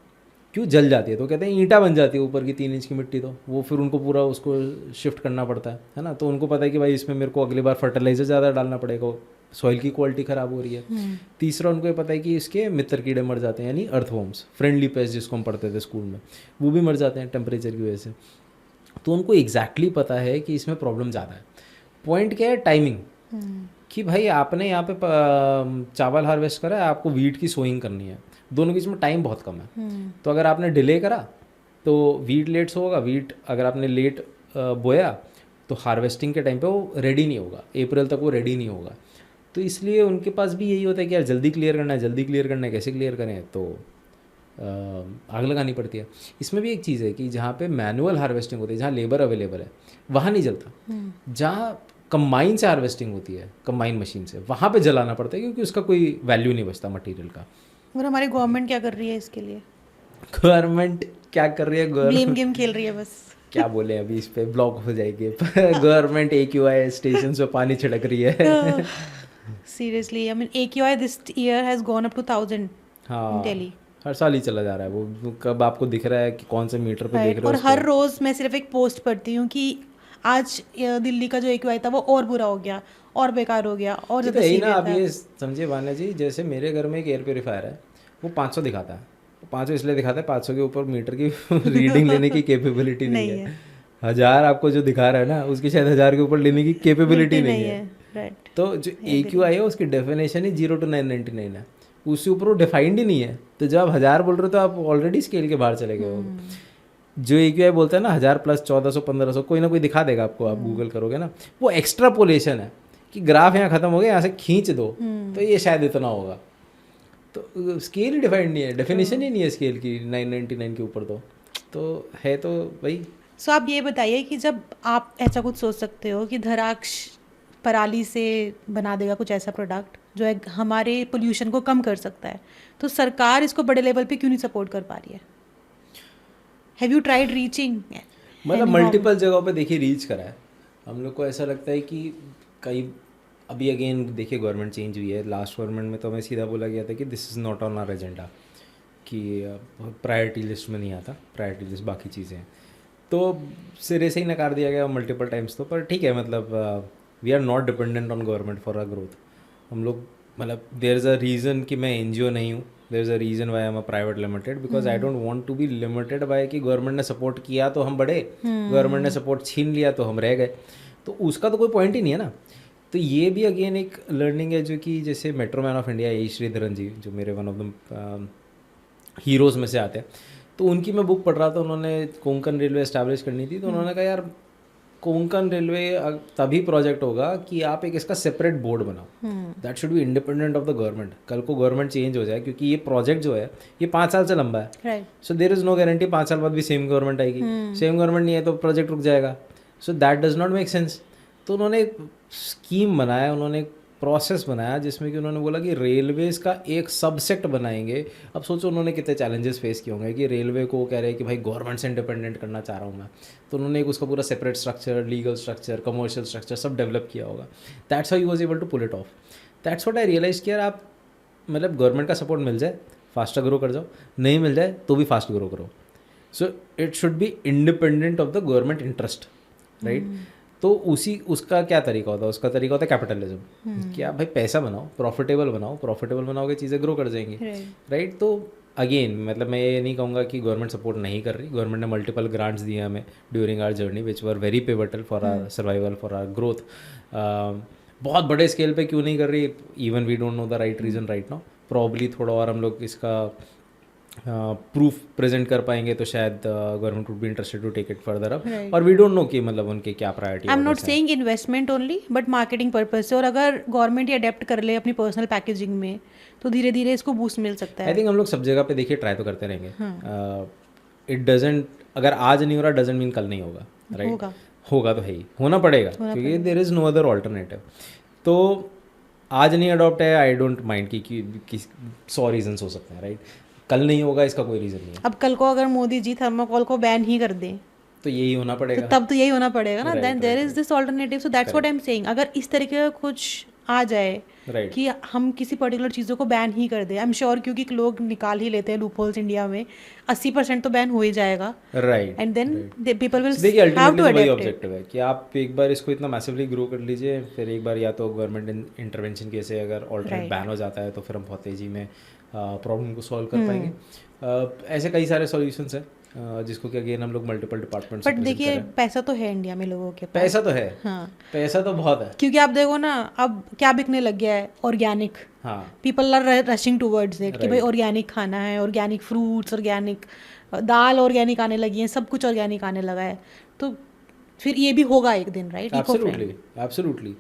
क्यों जल जाती है? तो कहते हैं ईंटा बन जाती है ऊपर की 3 इंच की मिट्टी, तो वो फिर उनको पूरा उसको शिफ्ट करना पड़ता है ना। तो उनको पता है कि भाई इसमें मेरे को अगली बार फर्टिलाइजर ज़्यादा डालना पड़ेगा, सॉइल की क्वालिटी ख़राब हो रही है। तीसरा उनको ये पता है कि इसके मित्र कीड़े मर जाते हैं, यानी अर्थवॉर्म्स, फ्रेंडली पेस्ट जिसको हम पढ़ते थे स्कूल में, वो भी मर जाते हैं टेम्परेचर की वजह से। तो उनको एग्जैक्टली पता है कि इसमें प्रॉब्लम ज़्यादा है। पॉइंट क्या है, टाइमिंग, कि भाई आपने यहाँ पे चावल हार्वेस्ट करा है, आपको वीट की सोइंग करनी है, दोनों के बीच में टाइम बहुत कम है। तो अगर आपने डिले करा तो वीट लेट होगा, वीट अगर आपने लेट बोया तो हार्वेस्टिंग के टाइम पे वो रेडी नहीं होगा, अप्रैल तक वो रेडी नहीं होगा। तो इसलिए उनके पास भी यही होता है कि यार जल्दी क्लियर करना है, जल्दी क्लियर करना है, कैसे क्लियर करें, तो आग लगानी पड़ती है। इसमें भी एक चीज़ है कि जहाँ पे मैनुअल हार्वेस्टिंग होती है, जहाँ लेबर अवेलेबल है, वहाँ नहीं जलता। जहाँ कंबाइन से हार्वेस्टिंग होती है, कंबाइन मशीन से, वहाँ पे जलाना पड़ता है, क्योंकि उसका कोई वैल्यू नहीं बचता मटेरियल का। और हमारी गवर्नमेंट क्या कर रही है इसके लिए? गवर्नमेंट क्या कर रही है? ब्लेम गेम खेल रही है बस। क्या बोले, अभी इस पे ब्लॉक हो जाएंगे। गवर्नमेंट AQI स्टेशन पे पानी छिड़क रही है। Seriously, I mean AQI this year has gone up to 1000 in हाँ, दिल्ली। हर साल ही चला जा रहा है वो, कब आपको दिख रहा है कि कौन से मीटर पे देख रहे हो और उसको। हर रोज मैं सिर्फ एक पोस्ट पढ़ती हूँ कि आज दिल्ली का जो AQI था वो और बुरा हो गया, और बेकार हो गया, और तो ज़्यादा यही ना, सीवियर आप था। ये समझिए वाना जी, जैसे मेरे घर में एक एयर प्योरीफायर है, वो 500 दिखाता है। 500 इसलिए दिखाता है, 500 के ऊपर मीटर की रीडिंग लेने की कैपेबिलिटी नहीं है। 1000 आपको जो दिखा रहा है ना, उसकी शायद 1000 के ऊपर लेने की कैपेबिलिटी नहीं है। राइट। तो जो AQI है उसकी डेफिनेशन ही 0 to 999 है, उससे ऊपर वो डिफाइंड ही नहीं है। तो जब आप 1000 बोल रहे हो तो आप ऑलरेडी स्केल के बाहर चले गए हो। जो AQI बोलता है ना 1000 प्लस 1400 1500, कोई ना कोई दिखा देगा आपको, आप गूगल करोगे ना, वो एक्स्ट्रापोलेशन है कि ग्राफ यहाँ खत्म हो गया, यहाँ से खींच दो तो ये शायद इतना होगा। तो स्केल ही डिफाइंड नहीं है, डेफिनेशन ही नहीं है स्केल की 999 के ऊपर। तो है तो भाई। सो आप ये बताइए कि जब आप ऐसा कुछ सोच सकते हो कि धराक्ष पराली से बना देगा कुछ ऐसा प्रोडक्ट जो है हमारे पोल्यूशन को कम कर सकता है, तो सरकार इसको बड़े लेवल पे क्यों नहीं सपोर्ट कर पा रही है? Have you tried reaching? मतलब मल्टीपल जगहों पे देखिए रीच करा है। हम लोग को ऐसा लगता है कि कई, अभी अगेन देखिए गवर्नमेंट चेंज हुई है, लास्ट गवर्नमेंट में तो हमें सीधा बोला गया था कि this is not on our agenda, कि प्रायोरिटी लिस्ट में नहीं आता, प्रायोरिटी लिस्ट बाकी चीज़ें हैं। तो सिरे से ही नकार दिया गया मल्टीपल टाइम्स। तो पर ठीक है, मतलब we are not dependent on government for our growth. हम लोग मतलब देयर इज़ अ रीज़न कि मैं NGO नहीं हूँ, there is a reason why I am a private limited, because I don't want to be limited by कि government ने support किया तो हम बढ़े, गवर्नमेंट ने सपोर्ट छीन लिया तो हम रह गए, तो उसका तो कोई पॉइंट ही नहीं है ना। तो ये भी अगेन एक लर्निंग है जो कि जैसे मेट्रो मैन ऑफ इंडिया ए श्रीधरन जी, जो मेरे वन ऑफ द हीरोज़ में से आते हैं, तो उनकी मैं बुक पढ़ रहा था, उन्होंने कोंकण रेलवे एस्टैब्लिश करनी थी, तो उन्होंने कहा यार कोंकण रेलवे तभी प्रोजेक्ट होगा कि आप एक इसका सेपरेट बोर्ड बनाओ, that should be independent of the government. कल को गवर्नमेंट चेंज हो जाए, क्योंकि ये प्रोजेक्ट जो है ये 5 साल से लंबा है, so there is no guarantee 5 साल बाद भी सेम गवर्नमेंट आएगी, सेम गवर्नमेंट नहीं है तो प्रोजेक्ट रुक जाएगा, so that does not make sense. तो उन्होंने एक स्कीम बनाया, उन्होंने एक प्रोसेस बनाया जिसमें कि उन्होंने बोला कि रेलवेज का एक सबसेक्ट बनाएंगे। अब सोचो उन्होंने कितने चैलेंजेस फेस किए होंगे कि रेलवे को कह रहे हैं कि भाई गवर्नमेंट से इंडिपेंडेंट करना चाह रहा हूँ मैं, तो उन्होंने एक उसका पूरा separate structure, legal structure, commercial structure सब डेवलप किया होगा। That's how he was able to pull it off. That's what I realise कि यार आप मतलब गवर्नमेंट का सपोर्ट मिल जाए फास्टर ग्रो कर जाओ, नहीं मिल जाए तो भी फास्ट ग्रो करो। So it should be independent of the government interest, right. तो उसका क्या तरीका होता है? उसका तरीका होता है कैपिटलिज्म, कि आप भाई पैसा बनाओ, प्रॉफिटेबल बनाओगे चीज़ें ग्रो कर जाएंगी, राइट। तो अगेन मतलब मैं ये नहीं कहूँगा कि गवर्नमेंट सपोर्ट नहीं कर रही, गवर्नमेंट ने मल्टीपल ग्रांट्स दिए हमें during our journey which were very pivotal for our survival, for our growth. बहुत बड़े स्केल पे क्यों नहीं कर रही, even we don't know the right reason right now. Probably थोड़ा और हम लोग इसका प्रूफ प्रेजेंट कर पाएंगे तो शायद government would be interested to take it further up, और वी डोंट नो कि मतलब उनके क्या प्रायोरिटी। I am not saying investment only, but marketing purpose से, और अगर गवर्नमेंट ये अडेप्ट कर ले अपनी पर्सनल पैकेजिंग में तो धीरे धीरे इसको बूस्ट मिल सकता है। आई थिंक हम लोग सब जगह पे देखिए ट्राई तो करते रहेंगे। इट डजेंट, अगर आज नहीं हो रहा डजेंट मीन कल नहीं होगा, राइट। होगा तो है ही, होना पड़ेगा क्योंकि there is no other alternative. तो आज नहीं अडॉप्ट है, आई डोंट माइंड कि 100 रीजन्स हो सकते हैं, राइट। कल नहीं होगा इसका कोई रीज़न नहीं है। अब कल को अगर मोदी जी थर्माकोल को बैन ही कर दें तो यही होना पड़ेगा, तब तो यही होना पड़ेगा ना। Then there is this alternative, so that's what I am saying. अगर इस तरीके का कुछ आ जाए कि हम किसी पर्टिकुलर चीज़ों को बैन ही कर दें, आई एम श्योर, क्योंकि लोग निकाल ही लेते हैं लूपहोल्स इंडिया में, 80% तो बैन हो ही जाएगा, right. And then people will देखिए हैव टू अल्टीमेटली वही अडॉप्ट ऑब्जेक्टिव है कि आप एक बार इसको इतना मैसिवली ग्रो कर लीजिए, फिर एक बार या तो गवर्नमेंट इंटरवेंशन के से अगर ऑल्टरनेट बैन हो जाता है तो फिर हम बहुत तेज़ी में प्रॉब्लम को सॉल्व कर पाएंगे। ऐसे कई सारे सॉल्यूशंस हैं जिसको कि अगेन हम लोग मल्टीपल डिपार्टमेंट्स। बट देखिए पैसा तो है इंडिया में लोगों के पास, पैसा तो है, हाँ पैसा तो बहुत है, क्योंकि आप देखो ना अब क्या बिकने लग गया है, ऑर्गेनिक। हाँ, people are rushing towards it कि भाई ऑर्गेनिक खाना है, ऑर्गेनिक फ्रूट्स, ऑर्गेनिक दाल ऑर्गेनिक आने लगी है, सब कुछ ऑर्गेनिक आने लगा है, तो फिर ये भी होगा एक दिन, राइट। Absolutely absolutely.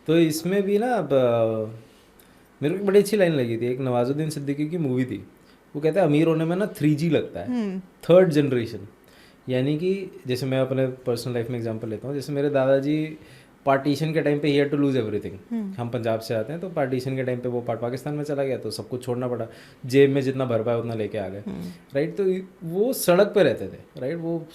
तो इसमें भी ना अब मेरे को बड़ी अच्छी लाइन लगी थी, एक नवाजुद्दीन सिद्दीकी की मूवी थी, वो कहता है अमीर होने में ना 3G लगता है, थर्ड जनरेशन। यानी कि जैसे मैं अपने पर्सनल लाइफ में एग्जांपल लेता हूँ, जैसे मेरे दादाजी पार्टीशन के टाइम पे ही हैड टू लूज एवरीथिंग। हम पंजाब से आते हैं, तो पार्टीशन के टाइम पे वो पाकिस्तान में चला गया, तो सब कुछ छोड़ना पड़ा, जेब में जितना भर पाया उतना लेके आ गए, राइट। तो वो सड़क पे रहते थे, राइट, वो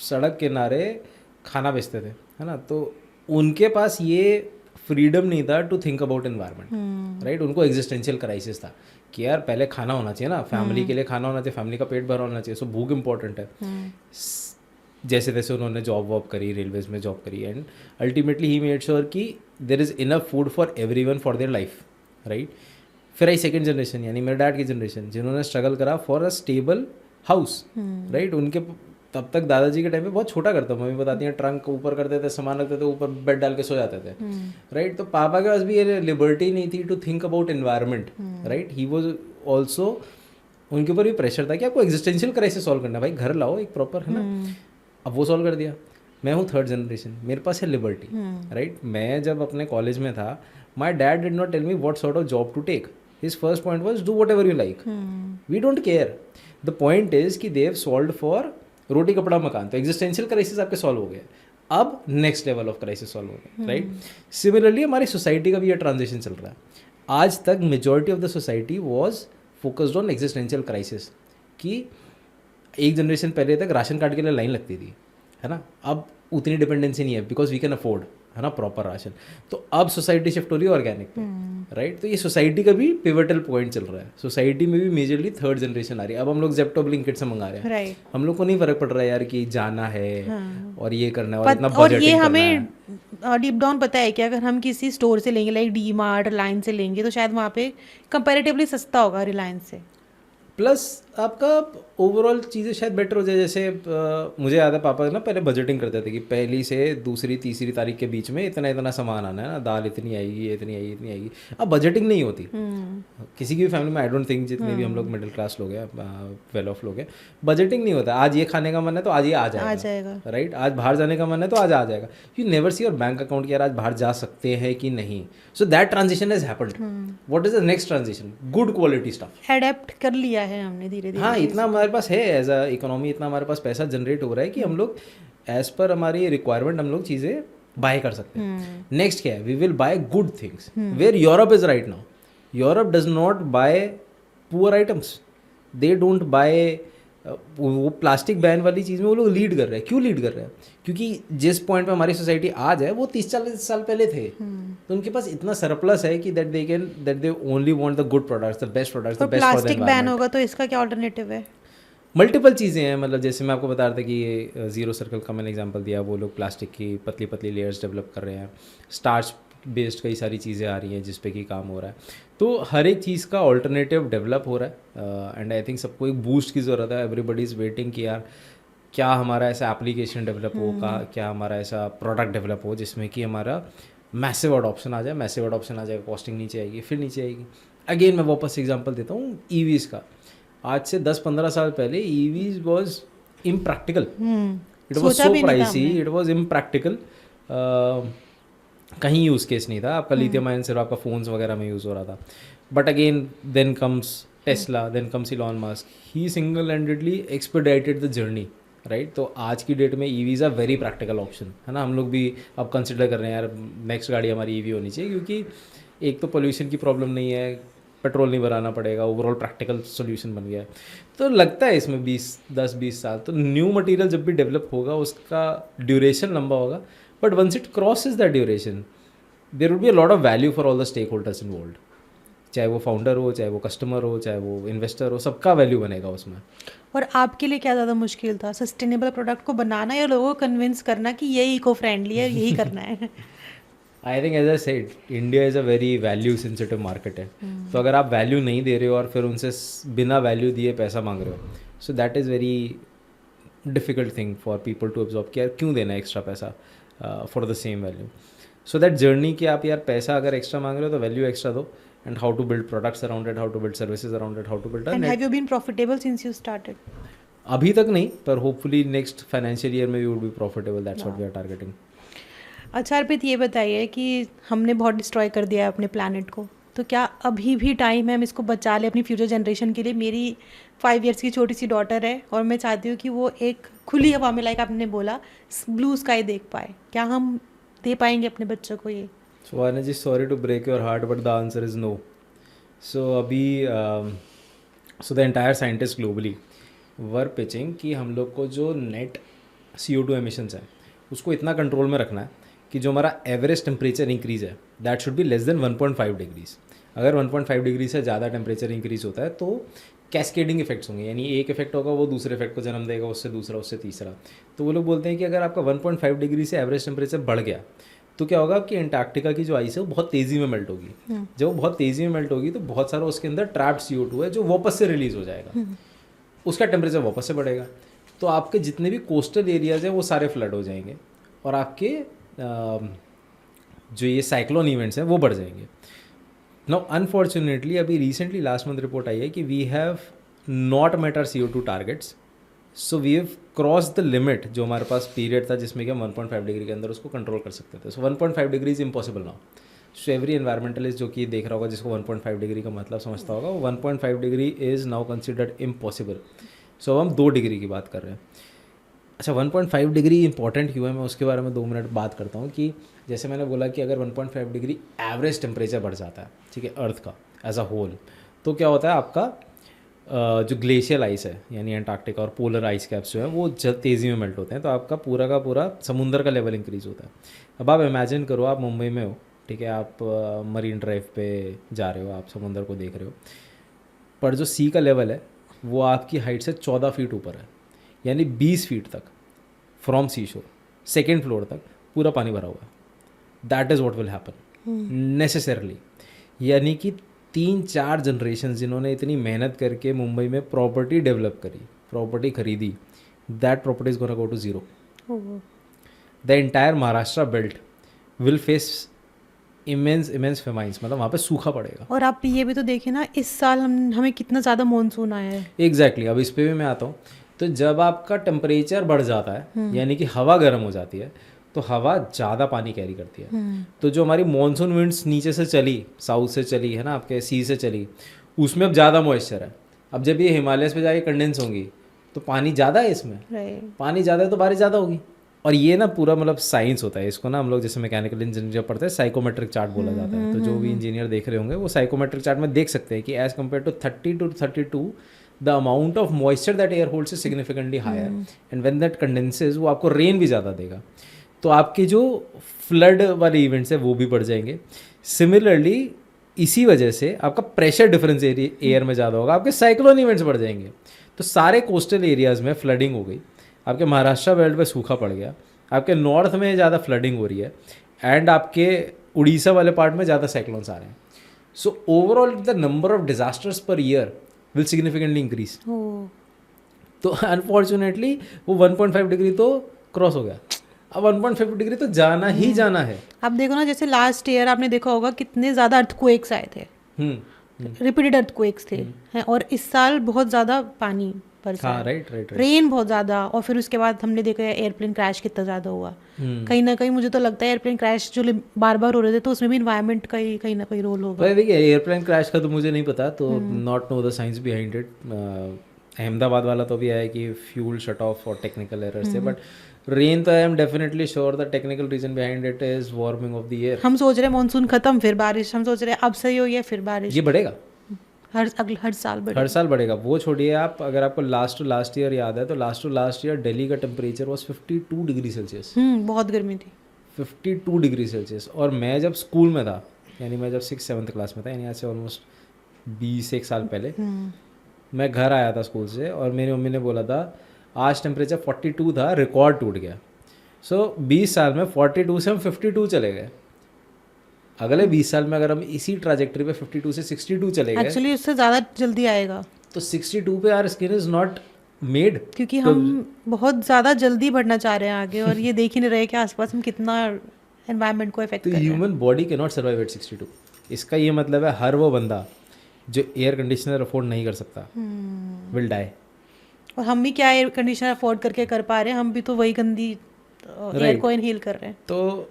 सड़क किनारे खाना बेचते थे, है ना। तो उनके पास ये फ्रीडम नहीं था to think about environment, right. उनको एग्जिस्टेंशियल क्राइसिस था कि यार पहले खाना होना चाहिए ना, फैमिली के लिए खाना होना चाहिए, फैमिली का पेट भरा होना चाहिए, सो भूख इंपॉर्टेंट है। जैसे तैसे उन्होंने जॉब वॉब करी, रेलवेज में जॉब करी, and ultimately he made sure कि there is enough food for everyone for their life, right. फिर आई सेकेंड जनरेशन, यानी मेरे डैड की जनरेशन, जिन्होंने स्ट्रगल करा for a stable house, right. उनके तब तक दादाजी के टाइम पे बहुत छोटा करता, मम्मी बताती हैं ट्रंक ऊपर करते थे, सामान रखते थे ऊपर, बेड डाल के सो जाते थे, राइट। तो पापा के पास भी ये लिबर्टी नहीं थी to think about environment, right. He was also, उनके ऊपर भी प्रेशर था कि आपको एग्जिस्टेंशियल क्राइसिस सॉल्व करना, भाई घर लाओ एक प्रॉपर, है ना। अब वो सॉल्व कर दिया। मैं हूँ थर्ड जनरेशन, मेरे पास है लिबर्टी, राइट। मैं जब अपने कॉलेज में था, my dad did not tell me what sort of job to take, his first point was do whatever you like, we don't care. The point is कि they have solved for roti kapda makaan, तो existential crisis आपके solve हो गए, अब next level of crisis solve हो गया, right. Similarly हमारी society का भी ये ट्रांजिशन चल रहा है। आज तक majority of the society was focused on existential crisis, कि एक जनरेशन पहले तक राशन कार्ड के लिए लाइन लगती थी, है ना। अब उतनी डिपेंडेंसी नहीं है, बिकॉज वी कैन अफोर्ड, है ना, प्रॉपर राशन। तो अब सोसाइटी शिफ्ट हो रही है ऑर्गेनिक पे, राइट। तो ये सोसाइटी का भी पिवटल पॉइंट चल रहा है। सोसाइटी में भी मेजरली थर्ड जनरेशन आ रही है। अब हम लोग जेप्टो ब्लिंकिट से मंगा रहे हैं, राइट। हम लोग को नहीं फर्क पड़ रहा है यार कि जाना है और ये करना है और इतना और ये बजटिंग करना है। हमें डीप डाउन पता है कि अगर हम किसी स्टोर से लेंगे, लाइक डी मार्ट, रिलायंस से लेंगे, तो शायद वहाँ पे कंपैरेटिवली सस्ता होगा रिलायंस से। प्लस आपका ओवरऑल चीज़ें शायद बेटर हो जाए। जैसे मुझे याद है पापा ना पहले बजटिंग करते थे कि पहली से दूसरी तीसरी तारीख के बीच में इतना इतना सामान आना है ना, दाल इतनी आएगी, इतनी आएगी, इतनी आएगी। अब बजटिंग नहीं होती किसी की भी फैमिली में। आई डोंट थिंक जितने भी हम लोग मिडिल क्लास लोग हैं, वेल ऑफ लोग हैं, बजटिंग नहीं होता। आज ये खाने का मन है तो आज ये आ जाएगा, राइट। आज बाहर जाने का मन है तो आज आ जाएगा। You never see your bank account कि यार आज बाहर जा सकते हैं कि नहीं। So that transition has happened. What is the next transition? Good quality stuff adapt कर लिया है हमने धीरे धीरे। हाँ, इतना हमारे पास है एज अ इकोनॉमी, इतना हमारे पास पैसा जनरेट हो रहा है कि हम लोग एज पर हमारी रिक्वायरमेंट हम लोग चीज़ें बाय कर सकते हैं। नेक्स्ट क्या है? We will buy good things. Where Europe is right now, Europe does not buy poor items, they don't buy. वो प्लास्टिक बैन वाली चीज़ में वो लोग लीड कर रहे हैं। क्यों लीड कर रहे हैं? क्योंकि जिस पॉइंट पे हमारी सोसाइटी आज है वो 30-40 साल पहले थे। तो उनके पास इतना सरप्लस है कि that they only want the good products, the best products, the best for the plastic ban होगा तो इसका क्या ऑल्टरनेटिव है? मल्टीपल चीज़ें हैं। मतलब जैसे मैं आपको बता रहा था कि ये जीरो सर्कल का मैंने एग्जांपल दिया, वो लोग प्लास्टिक की पतली पतली लेयर्स डेवलप कर रहे हैं। स्टार्च बेस्ड कई सारी चीज़ें आ रही हैं जिस पे कि काम हो रहा है। तो हर एक चीज़ का ऑल्टरनेटिव डेवलप हो रहा है। एंड आई थिंक सबको एक बूस्ट की ज़रूरत है। एवरीबडी इज़ वेटिंग कि यार क्या हमारा ऐसा एप्लीकेशन डेवलप हो, क्या हमारा ऐसा प्रोडक्ट डेवलप हो जिसमें कि हमारा मैसिव अडॉप्शन आ जाए। मैसिव अडॉप्शन आ जाएगा, कॉस्टिंग नीचे आएगी, फिर नीचे आएगी। अगेन मैं वापस एग्जांपल देता हूँ ईवीज़ का। आज से 10-15 साल पहले EVs was impractical, it was so pricey, it was impractical. कहीं यूज़ केस नहीं था आपका। लिथियम आयन सिर्फ आपका फ़ोन्स वगैरह में यूज़ हो रहा था। But again then comes Tesla, then comes Elon Musk, he single handedly expedited the journey, right. तो आज की डेट में EVs are very practical option, है ना। हम लोग भी अब कंसिडर कर रहे हैं यार नेक्स्ट गाड़ी हमारी ईवी होनी चाहिए, क्योंकि एक तो पोल्यूशन की प्रॉब्लम नहीं है, पेट्रोल नहीं भराना पड़ेगा, ओवरऑल प्रैक्टिकल सोल्यूशन बन गया है। तो लगता है इसमें 10-20 साल तो न्यू मटेरियल जब भी डेवलप होगा उसका ड्यूरेशन लंबा होगा। But once it crosses that duration there would be a lot of value for all the stakeholders involved, चाहे वो फाउंडर हो, चाहे वो कस्टमर हो, चाहे वो इन्वेस्टर हो, सबका वैल्यू बनेगा उसमें। और आपके लिए क्या ज़्यादा मुश्किल था, सस्टेनेबल प्रोडक्ट को बनाना या लोगों को कन्विंस करना कि ये इको फ्रेंडली है, यही करना है? I think as I said India is a very value sensitive market है। तो अगर आप वैल्यू नहीं दे रहे हो और फिर उनसे बिना वैल्यू दिए पैसा मांग रहे हो, so that is very difficult thing for people to absorb कि यार क्यों देना एक्स्ट्रा पैसा for the same value. So that journey कि आप यार पैसा अगर एक्स्ट्रा मांग रहे हो तो वैल्यू एक्स्ट्रा दो, and how to build products around it, how to build services around it, how to build and have you been profitable since you started? अभी तक नहीं, पर होपफुली नेक्स्ट फाइनेंशियल ईयर में we would be profitable, that's what we are targeting. अच्छा अर्पित, ये बताइए कि हमने बहुत डिस्ट्रॉय कर दिया है अपने प्लानट को, तो क्या अभी भी टाइम है हम इसको बचा लें अपनी फ्यूचर जनरेशन के लिए? मेरी 5 इयर्स की छोटी सी डॉटर है और मैं चाहती हूँ कि वो एक खुली हवा में, लाइक आपने बोला, ब्लू स्काई देख पाए। क्या हम दे पाएंगे अपने बच्चों को ये? So Anna ji, sorry to break your heart, but the answer is no. So अभी so the entire scientists globally were pitching कि हम लोग को जो नेट CO2 emissions है उसको इतना कंट्रोल में रखना है कि जो हमारा एवरेज टेम्परेचर इंक्रीज है that should be less than 1.5 degrees. अगर 1.5 डिग्री से ज़्यादा टेम्परेचर इंक्रीज होता है तो कैस्केडिंग इफेक्ट्स होंगे, यानी एक इफेक्ट होगा वो दूसरे इफेक्ट को जन्म देगा, उससे दूसरा, उससे तीसरा। तो वो लोग बोलते हैं कि अगर आपका 1.5 डिग्री से एवरेज टेम्परेचर बढ़ गया तो क्या होगा, आपकी एंटार्क्टिका की जो आइस है वो बहुत तेज़ी में मेल्ट होगी। जब वो बहुत तेज़ी में मेल्ट होगी तो बहुत सारा उसके अंदर ट्रैप्ड CO2 है जो वापस से रिलीज़ हो जाएगा, उसका टेम्परेचर वापस से बढ़ेगा। तो आपके जितने भी कोस्टल एरियाज़ हैं वो सारे फ्लड हो जाएंगे और आपके जो ये साइक्लोन इवेंट्स हैं वो बढ़ जाएंगे। नाउ अनफॉर्चुनेटली अभी रिसेंटली लास्ट मंथ रिपोर्ट आई है कि we have not met our CO2 targets, so we have cross the limit जो हमारे पास पीरियड था जिसमें कि हम 1.5 डिग्री के अंदर उसको कंट्रोल कर सकते थे। सो 1.5 degree is impossible now. So every environmentalist जो कि देख रहा होगा, जिसको 1.5 डिग्री का मतलब समझता होगा, वो 1.5 degree is now considered impossible. So अब हम 2 डिग्री की बात कर रहे हैं। अच्छा, 1.5 डिग्री इंपॉर्टेंट क्यों है, मैं उसके बारे में 2 मिनट बात करता हूँ। कि जैसे मैंने बोला कि अगर 1.5 डिग्री एवरेज टेम्परेचर बढ़ जाता है, ठीक है, अर्थ का एज अ होल, तो क्या होता है, आपका जो ग्लेशियल आइस है यानी अंटार्कटिका और पोलर आइस कैप्स जो है वो तेज़ी में मेल्ट होते हैं, तो आपका पूरा का पूरा समुंदर का लेवल इंक्रीज़ होता है। अब आप इमेजिन करो, आप मुंबई में हो, ठीक है, आप मरीन ड्राइव पे जा रहे हो, आप समुंदर को देख रहे हो, पर जो सी का लेवल है वो आपकी हाइट से 14 फीट ऊपर है, यानी 20 फीट तक फ्रॉम सी शोर सेकेंड फ्लोर तक पूरा पानी भरा हुआ है। That is what will happen necessarily. यानी कि 3-4 जनरेशन जिन्होंने इतनी मेहनत करके मुंबई में प्रॉपर्टी डेवलप करी, प्रॉपर्टी खरीदी, that property is gonna go to zero. The entire Maharashtra belt will face immense famines, मतलब वहाँ पे सूखा पड़ेगा। और आप ये भी तो देखिए ना, इस साल हमें कितना ज़्यादा मानसून आया है। एग्जैक्टली अब इस पे भी मैं आता हूँ। तो जब आपका टेम्परेचर बढ़ जाता है यानी कि हवा गर्म हो जाती है, तो हवा ज़्यादा पानी कैरी करती है। तो जो हमारी मानसून विंड्स नीचे से चली, साउथ से चली है ना, आपके सी से चली, उसमें अब ज़्यादा मॉइस्चर है। अब जब ये हिमालयस पे जाके कंडेंस होंगी तो पानी ज़्यादा है इसमें, पानी ज़्यादा है तो बारिश ज़्यादा होगी। और ये ना पूरा मतलब साइंस होता है, इसको ना हम लोग जैसे मैकेनिकल इंजीनियर पढ़ते हैं साइकोमेट्रिक चार्ट बोला जाता है। तो जो भी इंजीनियर देख रहे होंगे वो साइकोमेट्रिक चार्ट में देख सकते हैं कि as compare to 30 to 32 the amount of moisture that air holds is significantly higher, and when that condenses वो आपको रेन भी ज़्यादा देगा। तो आपके जो फ्लड वाले इवेंट्स है वो भी बढ़ जाएंगे। सिमिलरली इसी वजह से आपका प्रेशर डिफरेंस एयर में ज़्यादा होगा, आपके साइक्लोन इवेंट्स बढ़ जाएंगे। तो सारे कोस्टल एरियाज़ में फ्लडिंग हो गई, आपके महाराष्ट्र बेल्ट पे सूखा पड़ गया, आपके नॉर्थ में ज़्यादा फ्लडिंग हो रही है, एंड आपके उड़ीसा वाले पार्ट में ज़्यादा साइक्लोन्स आ रहे हैं। So overall the number of disasters per year will significantly increase. तो अनफॉर्चुनेटली वो 1.5 डिग्री तो क्रॉस हो गया, अब 1.5 डिग्री तो जाना ही जाना है। आप देखो ना, जैसे लास्ट ईयर आपने देखा होगा कितने ज़्यादा अर्थक्वेक्स आए थे, रिपीटेड अर्थक्वेक्स थे हैं, और इस साल बहुत ज़्यादा पानी बरसा। हाँ, राइट। रेन बहुत ज़्यादा, और फिर उसके बाद हमने देखा एयरप्लेन क्रैश कितना ज़्यादा हुआ। कहीं ना कहीं मुझे तो लगता है एयरप्लेन क्रैश जो बार बार हो रहे थे, तो उसमें भी इन्वायरमेंट का ही कहीं ना कहीं रोल होगा। भाई देखिए, एयरप्लेन क्रैश का तो मुझे नहीं पता, तो not know the science behind it. Ahmedabad वाला तो भी है कि फ्यूल शट ऑफ और टेक्निकल एरर्स थे, बट रेन तो I am definitely sure the technical reason behind it is warming of the air. हम सोच रहे हैं मानसून खत्म फिर बारिश, हम सोच रहे हैं अब सही हो गया फिर बारिश। ये बढ़ेगा हर साल बढ़ेगा, हर साल बढ़ेगा। वो छोड़िए आप, अगर आपको लास्ट ईयर याद है तो लास्ट ईयर दिल्ली का टेम्परेचर वॉज 52 डिग्री सेल्सियस। बहुत गर्मी थी, 52 डिग्री सेल्सियस। और मैं जब स्कूल में था, यानी मैं जब 6th-7th क्लास में था, यानी आज से ऑलमोस्ट 21 साल पहले, मैं घर आया था स्कूल से और मेरी मम्मी ने बोला था आज टेम्परेचर 42 था, रिकॉर्ड टूट गया। सो 20 साल में 42 से हम 52 चले गए। अगले 20 साल में अगर हम इसी ट्राजेक्टरी पे 52 से 62 चले गए, एक्चुअली उससे ज़्यादा जल्दी आएगा। तो 62 पे our skin is not made, क्योंकि हम बहुत ज़्यादा जल्दी बढ़ना चाह रहे हैं आगे, और ये देख ही नहीं रहे कि आसपास हम कितना एनवायरनमेंट को इफेक्ट कर रहे हैं। Human body can not survive eight 62। इसका ये मतलब है हर वो बंदा जो एयर कंडीशनर अफोर्ड नहीं कर सकता विल डाई। और हम भी क्या एयर कंडीशनर अफोर्ड करके कर पा रहे हैं, हम भी तो वही गंदी एयर को इनहेल कर रहे हैं। तो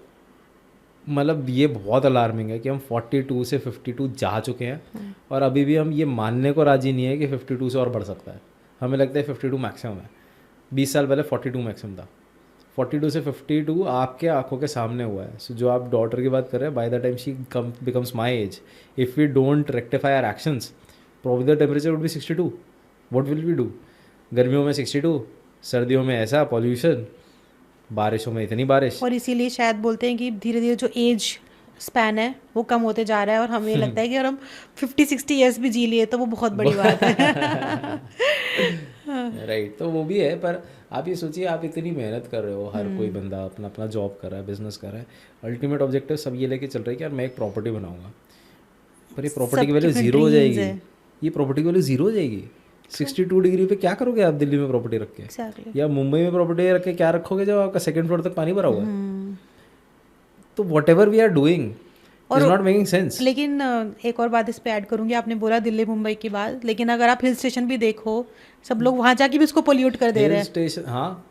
मतलब ये बहुत अलार्मिंग है कि हम 42 से 52 जा चुके हैं, और अभी भी हम ये मानने को राजी नहीं है कि 52 से और बढ़ सकता है। हमें लगता है 52 मैक्सिमम है। 20 साल पहले 42 मैक्सिमम था। 42 से 52 आपके आंखों के सामने हुआ है। सो जो आप डॉटर की बात कर रहे हैं, by the time she becomes my age, if we don't rectify our actions, probably the temperature would be 62। What will we do? गर्मियों में 62, सर्दियों में ऐसा पॉल्यूशन, बारिशों में इतनी बारिश। और इसीलिए शायद बोलते हैं कि धीरे धीरे जो एज स्पैन है वो कम होते जा रहा है, और हमें लगता है कि अगर हम 50-60 ईयर्स भी जी लिए तो वो बहुत बड़ी बात है। राइट, तो वो भी है। पर आप ये सोचिए, आप इतनी मेहनत कर रहे हो, हर कोई बंदा अपना अपना जॉब कर रहा है, बिजनेस कर रहा है, अल्टीमेट ऑब्जेक्टिव सब ये लेके चल रहे हैं कि यार मैं एक प्रॉपर्टी बनाऊंगा, पर ये प्रॉपर्टी की वैल्यू जीरो हो जाएगी। ये प्रॉपर्टी की वैल्यू जीरो हो जाएगी। 62 डिग्री पे क्या करोगे आप दिल्ली में प्रॉपर्टी रख के, या मुंबई में प्रॉपर्टी रख के क्या रखोगे जब आपका सेकंड फ्लोर तक पानी भरा हुआ है? तो whatever we are doing is not making sense. लेकिन एक और बात इस पे ऐड करूंगी, आपने बोला दिल्ली मुंबई की बात, लेकिन अगर आप हिल स्टेशन भी देखो, सब लोग वहाँ जाके भी उसको पोल्यूट कर दे रहे हैं। स्टेशन, हाँ,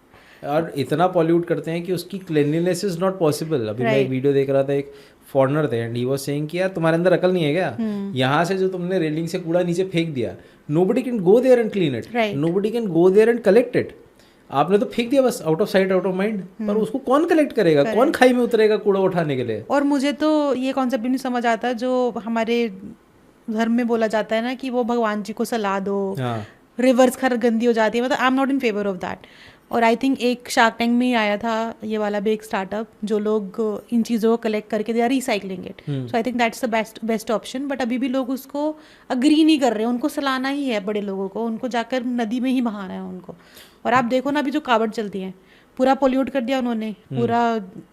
और इतना पॉल्यूट करते हैं कि उसकी क्लीनलीनेस इज नॉट पॉसिबल। अभी मैं एक वीडियो देख रहा था, एक फॉरेनर थे एंड ही वाज सेइंग कि यार तुम्हारे अंदर अकल नहीं है क्या? यहाँ से जो तुमने रेलिंग से कूड़ा नीचे फेंक दिया, nobody can go there and clean it, nobody can go there and collect it. आपने तो फेंक दिया बस, out of sight out of mind, पर उसको कौन कलेक्ट करेगा? कौन खाई में उतरेगा कूड़ा उठाने के लिए? और मुझे तो ये कॉन्सेप्ट भी नहीं समझ आता, जो हमारे धर्म में बोला जाता है ना कि वो भगवान जी को सलाह दो, हाँ रिवर्स खर गंदी हो जाती है, मतलब आई am not in favour of that. और आई थिंक एक शार्क टैंक में ही आया था ये वाला भी एक स्टार्टअप, जो लोग इन चीज़ों को कलेक्ट करके they are recycling it. So I think that's the best option. But अभी भी लोग उसको अग्री नहीं कर रहे, उनको सलाहना ही है बड़े लोगों को, उनको जाकर नदी में ही बहाना है उनको। और आप देखो ना अभी जो कावड़ चलती हैं, पूरा पोल्यूट कर दिया उन्होंने, पूरा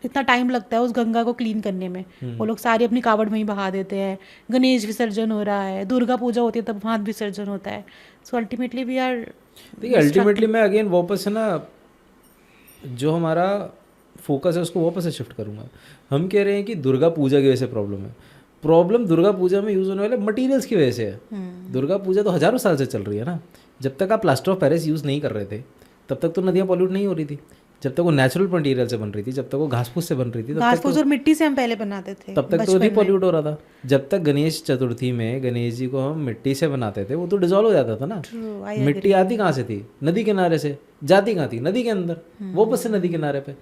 इतना टाइम लगता है उस गंगा को क्लीन करने में, वो लोग सारी अपनी कावड़ में ही बहा देते हैं। गणेश विसर्जन हो रहा है, दुर्गा पूजा होती है तब हाथ विसर्जन होता है। सो अल्टीमेटली वी आर, देखिए अल्टीमेटली मैं अगेन वापस है ना, जो हमारा फोकस है उसको वापस से शिफ्ट करूँगा। हम कह रहे हैं कि दुर्गा पूजा की वजह से प्रॉब्लम है। प्रॉब्लम दुर्गा पूजा में यूज़ होने वाले मटेरियल्स की वजह से है। दुर्गा पूजा तो हज़ारों साल से चल रही है ना। जब तक आप प्लास्टर ऑफ पेरिस यूज़ नहीं कर रहे थे तब तक तो नदियाँ पॉल्यूट नहीं हो रही थी। जब तक वो नेचुरल मटेरियल से बन रही थी, जब तक वो घास फूस से बन रही थी, घास फूस और मिट्टी से हम पहले बनाते थे, तब तक तो नहीं पॉल्यूट हो रहा था। जब तक गणेश चतुर्थी में गणेश जी को हम मिट्टी से बनाते थे, वो तो डिजॉल्व हो जाता था ना। मिट्टी आती कहाँ से थी? नदी किनारे से। जाती कहाँ थी? नदी के अंदर, वो बस से नदी किनारे पे।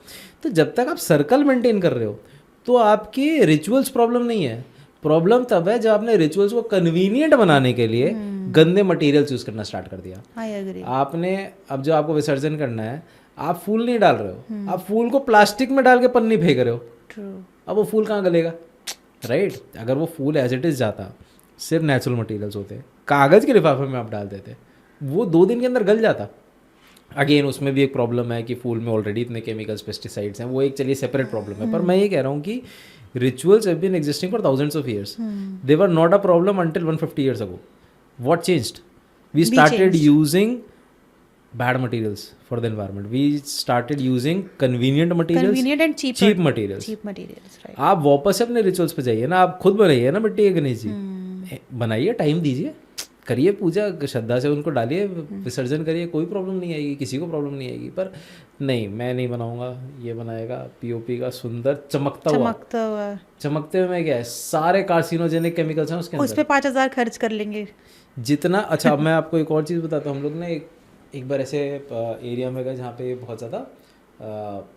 तो जब तक आप सर्कल मेंटेन कर रहे हो तो आपकी रिचुअल्स प्रॉब्लम नहीं है। प्रॉब्लम तब है जब आपने रिचुअल्स को कन्वीनियंट बनाने के लिए गंदे मटेरियल्स यूज करना स्टार्ट कर दिया। आपने अब जो आपको विसर्जन करना है, आप फूल नहीं डाल रहे हो, आप फूल को प्लास्टिक में डाल के पन्नी फेंक रहे हो। अब वो फूल कहाँ गलेगा? राइट। अगर वो फूल एज इट इज जाता, सिर्फ नेचुरल मटेरियल्स होते, कागज के लिफाफे में आप डाल देते, वो 2 दिन के अंदर गल जाता। अगेन उसमें भी एक प्रॉब्लम है कि फूल में ऑलरेडी इतने केमिकल्स, पेस्टिसाइड्स हैं, वो एक चलिए सेपरेट प्रॉब्लम है। पर मैं ये कह रहा हूँ कि rituals have been existing for thousands of years. They were not a problem until 150 years ago. What changed? We started using bad materials for the environment. We started using convenient materials, convenient and cheap materials. Cheap materials, right. आप वापस से अपने rituals पे जाइए ना। आप खुद बनाइए ना मिट्टी के गणेश जी, बनाइए, टाइम दीजिए, करिए पूजा, श्रद्धा से उनको डालिए, विसर्जन करिए, कोई प्रॉब्लम नहीं आएगी, किसी को प्रॉब्लम नहीं आएगी। पर नहीं, मैं नहीं बनाऊंगा, ये बनाएगा पीओपी का सुंदर चमकता हुआ। चमकते हुए में क्या है? सारे कार्सिनोजेनिक केमिकल्स हैं उसके अंदर। उस पे 5,000 खर्च कर लेंगे जितना। अच्छा, अब मैं आपको एक और चीज़ बताता हूँ। हम लोग ने एक बार ऐसे एरिया में गए जहाँ पे बहुत ज़्यादा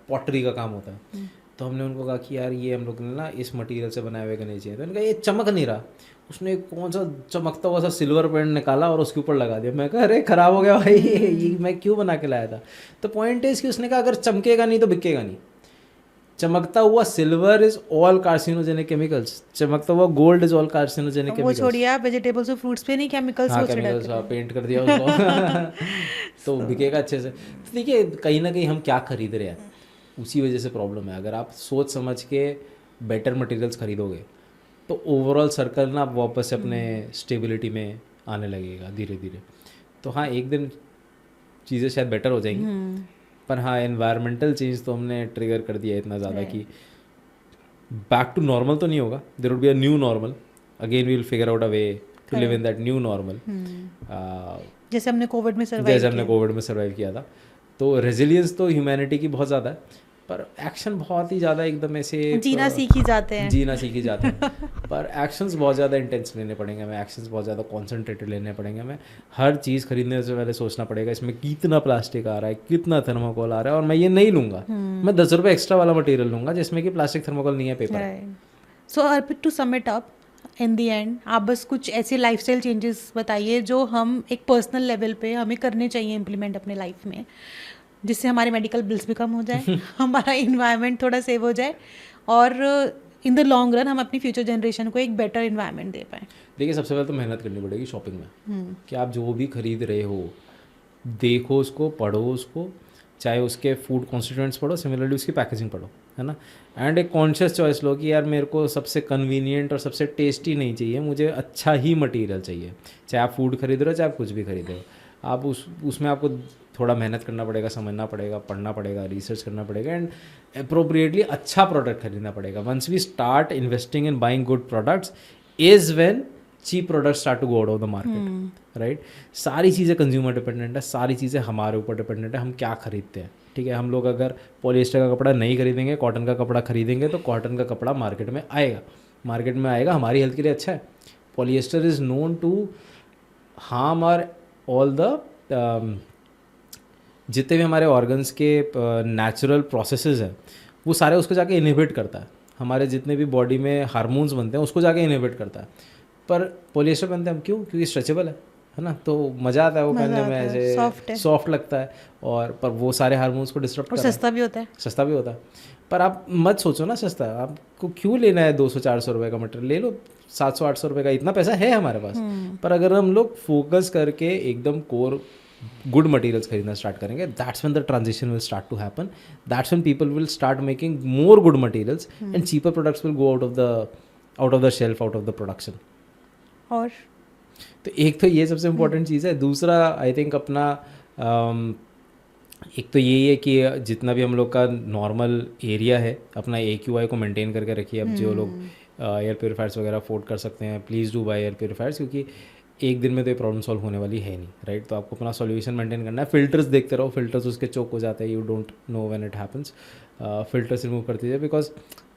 पॉटरी का काम होता है। तो हमने उनको कहा कि यार ये हम लोग ने ना इस मटेरियल से बनाए हुए गणेश जी हैं। तो उन्होंने कहा ये चमक नहीं रहा। उसने कौन सा चमकता हुआ सा सिल्वर पेंट निकाला और उसके ऊपर लगा दिया। मैं कहा अरे ख़राब हो गया भाई, ये मैं क्यों बना के लाया था? तो पॉइंट इज कि उसने कहा अगर चमकेगा नहीं तो बिकेगा नहीं। चमकता हुआ silver is all carcinogenic chemicals, चमकता हुआ gold is all carcinogenic chemicals. वो छोड़िए, आप वेजिटेबल्स और फ्रूट्स पे नहीं केमिकल्स, हाँ केमिकल्स पेंट कर दिया उसको तो बिकेगा अच्छे से। तो देखिए कहीं ना कहीं हम क्या खरीद रहे हैं, उसी वजह से प्रॉब्लम है। अगर आप सोच समझ के बेटर मटेरियल्स खरीदोगे तो ओवरऑल सर्कल ना आप वापस से अपने स्टेबिलिटी में आने लगेगा धीरे धीरे। तो हाँ, एक दिन चीज़ें शायद बेटर हो जाएंगी। पर हाँ, एनवायरमेंटल चेंज तो हमने ट्रिगर कर दिया इतना ज़्यादा कि बैक टू नॉर्मल तो नहीं होगा। There would be a new normal. Again we will figure out a way to live in that new normal. जैसे हमने कोविड में सर्वाइव किया था। तो रेजिलियंस तो ह्यूमैनिटी की बहुत ज़्यादा है, पर एक्शन बहुत ही ज़्यादा एकदम ऐसे जीना सीखी जाते हैं पर एक्शंस बहुत ज़्यादा इंटेंस लेने पड़ेंगे हमें, एक्शंस बहुत ज़्यादा कॉन्सेंट्रेटेड लेने पड़ेंगे हमें। हर चीज़ खरीदने से पहले सोचना पड़ेगा इसमें कितना प्लास्टिक आ रहा है, कितना थर्मोकोल आ रहा है, और मैं ये नहीं लूँगा, मैं 10 रुपये एक्स्ट्रा वाला मटेरियल लूँगा जिसमें कि प्लास्टिक थर्मोकोल नहीं है, पेपर है। So Arpit, to sum it up, in the end आप बस कुछ ऐसे लाइफस्टाइल चेंजेस बताइए जो हम एक पर्सनल लेवल पे हमें करने चाहिए इम्प्लीमेंट अपने लाइफ में, जिससे हमारे मेडिकल बिल्स भी कम हो जाए, हमारा इन्वायरमेंट थोड़ा सेव हो जाए, और इन द लॉन्ग रन हम अपनी फ्यूचर जनरेशन को एक बेटर इन्वायरमेंट दे पाएँ। देखिए, सबसे पहले तो मेहनत करनी पड़ेगी शॉपिंग में, कि आप जो भी खरीद रहे हो देखो उसको, पढ़ो उसको, चाहे उसके फूड कॉन्स्टिट्यूएंट्स पढ़ो, सिमिलरली उसकी पैकेजिंग पढ़ो, है ना। एंड एक कॉन्शियस चॉइस लो कि यार मेरे को सबसे कन्वीनियंट और सबसे टेस्टी नहीं चाहिए, मुझे अच्छा ही मटेरियल चाहिए। चाहे आप फूड खरीद रहे हो, चाहे आप कुछ भी खरीद रहे हो, आप उसमें आपको थोड़ा मेहनत करना पड़ेगा, समझना पड़ेगा, पढ़ना पड़ेगा, रिसर्च करना पड़ेगा, एंड अप्रोप्रिएटली अच्छा प्रोडक्ट खरीदना पड़ेगा। Once we start investing in buying good products is when cheap product start to go out of the market, right. सारी चीज़ें कंज्यूमर डिपेंडेंट है, सारी चीज़ें हमारे ऊपर डिपेंडेंट है, हम क्या खरीदते हैं, ठीक है। हम लोग अगर पॉलिएस्टर का कपड़ा नहीं खरीदेंगे, कॉटन का कपड़ा खरीदेंगे, तो कॉटन का कपड़ा मार्केट में आएगा, हमारी हेल्थ के लिए अच्छा है। Polyester is known to harm our all the जितने भी हमारे ऑर्गन्स के नेचुरल प्रोसेसेस हैं, वो सारे उसको जाके इनहिबिट करता है। हमारे जितने भी बॉडी में हार्मोन्स बनते हैं उसको जाके इनहिबिट करता है। पर पोलिएस्टर पहनते हैं हम क्यों? क्योंकि स्ट्रेचेबल है ना, तो मज़ा आता है वो पहनने में, ऐसे सॉफ्ट लगता है, और पर वो सारे हार्मोन्स को डिस्टर्ब कर रहा है। सस्ता भी होता है, सस्ता भी होता है। पर आप मत सोचो ना सस्ता, आपको क्यों लेना है 200-400 रुपये का मटेरियल, ले लो 700-800 रुपये का, इतना पैसा है हमारे पास। पर अगर हम लोग फोकस करके एकदम कोर गुड मटेरियल्स खरीदना स्टार्ट करेंगे, that's when the transition will start to happen, that's when people will start making more good materials and cheaper products will go out of the shelf, out of the production. और तो एक तो ये सबसे important चीज़ है। दूसरा I think अपना एक तो यही है कि जितना भी हम लोग का नॉर्मल एरिया है, अपना AQI को मेंटेन करके रखिए। अब जो लोग एयर प्योरीफायर्स वगैरह अफोर्ड कर सकते हैं, please do by air purifiers, क्योंकि एक दिन में तो ये प्रॉब्लम सॉल्व होने वाली है नहीं, राइट। तो आपको अपना सॉल्यूशन मेंटेन करना है। फिल्टर्स देखते रहो, फिल्टर्स उसके चोक हो जाते हैं, you don't know when it happens. Filters remove करते जाए, because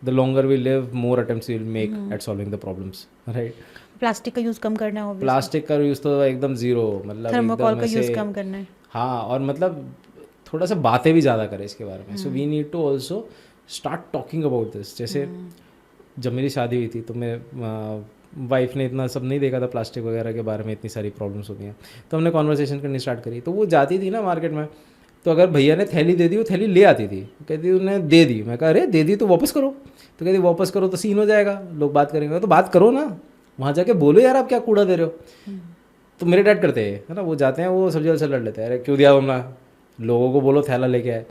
the longer we live more attempts will make at solving the problems, right. Plastic का यूज़ कम करना है, प्लास्टिक का यूज़ तो एकदम ज़ीरो, मतलब थर्मोकोल का यूज़ कम करना है। हाँ, और मतलब थोड़ा सा बातें भी ज़्यादा करें इसके बारे में। So we need to also start talking about this. जैसे जब मेरी शादी हुई थी तो मैं वाइफ ने इतना सब नहीं देखा था प्लास्टिक वगैरह के बारे में, इतनी सारी प्रॉब्लम्स होती हैं, तो हमने कॉन्वर्सेशन करनी स्टार्ट करी। तो वो जाती थी ना मार्केट में, तो अगर भैया ने थैली दे दी, वो थैली ले आती थी, कहती उन्हें दे दी। मैं कहा अरे दे दी तो वापस करो, तो कहती वापस करो तो सीन हो जाएगा, लोग बात करेंगे। तो बात करो ना, वहाँ जाके बोलो यार आप क्या कूड़ा दे रहे हो। तो मेरे डैड करते हैं, है ना, वो जाते हैं, वो सब्जी वाले से लड़ लेते हैं, अरे क्यों दिया हमने, लोगों को बोलो थैला लेके आए।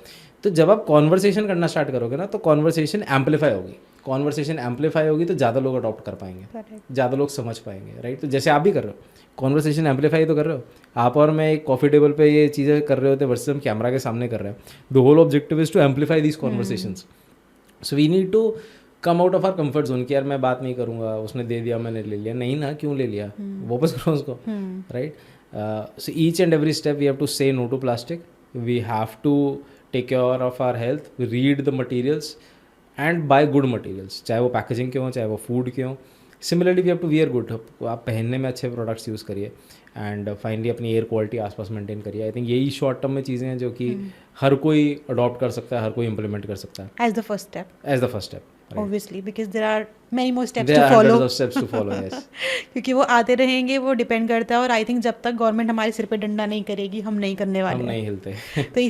तो जब आप कॉन्वर्सेशन करना स्टार्ट करोगे ना, तो कॉन्वर्सेशन एम्पलीफाई होगी। कॉन्वर्सेशन एम्पलीफाई होगी तो ज़्यादा लोग अडॉप्ट कर पाएंगे, ज़्यादा लोग समझ पाएंगे, राइट। तो जैसे आप भी कर रहे हो, कॉन्वर्सेशन एम्पलीफाई तो कर रहे हो आप, और मैं एक कॉफ़ी टेबल पे ये चीज़ें कर रहे होते वर्सेस हम कैमरा के सामने कर रहे हैं। The whole objective is to amplify these conversations. So we need to come out of our comfort zone कि यार मैं बात नहीं करूँगा, उसने दे दिया मैंने ले लिया, नहीं ना, क्यों ले लिया, वापस करो उसको, right. So each and every step we have to say no to plastic, we have to take care of our health, read the materials and buy good materials, चाहे वो पैकेजिंग के हों, चाहे वो फूड के हों। Similarly we have to wear good, आप पहनने में अच्छे प्रोडक्ट्स यूज़ करिए, एंड फाइनली अपनी एयर क्वालिटी आसपास मेंटेन करिए। आई थिंक यही शॉर्ट टर्म में चीज़ें हैं जो कि हर कोई अडॉप्ट कर सकता है, हर कोई इम्प्लीमेंट कर सकता है as the first step obviously, because there are many more steps to follow. Hundreds of steps to follow, yes. क्योंकि वो आते रहेंगे, वो डिपेंड करता है। और आई थिंक जब तक गवर्नमेंट हमारे सिर पे डंडा नहीं करेगी, हम नहीं करने वाले, हम नहीं हिलते। तो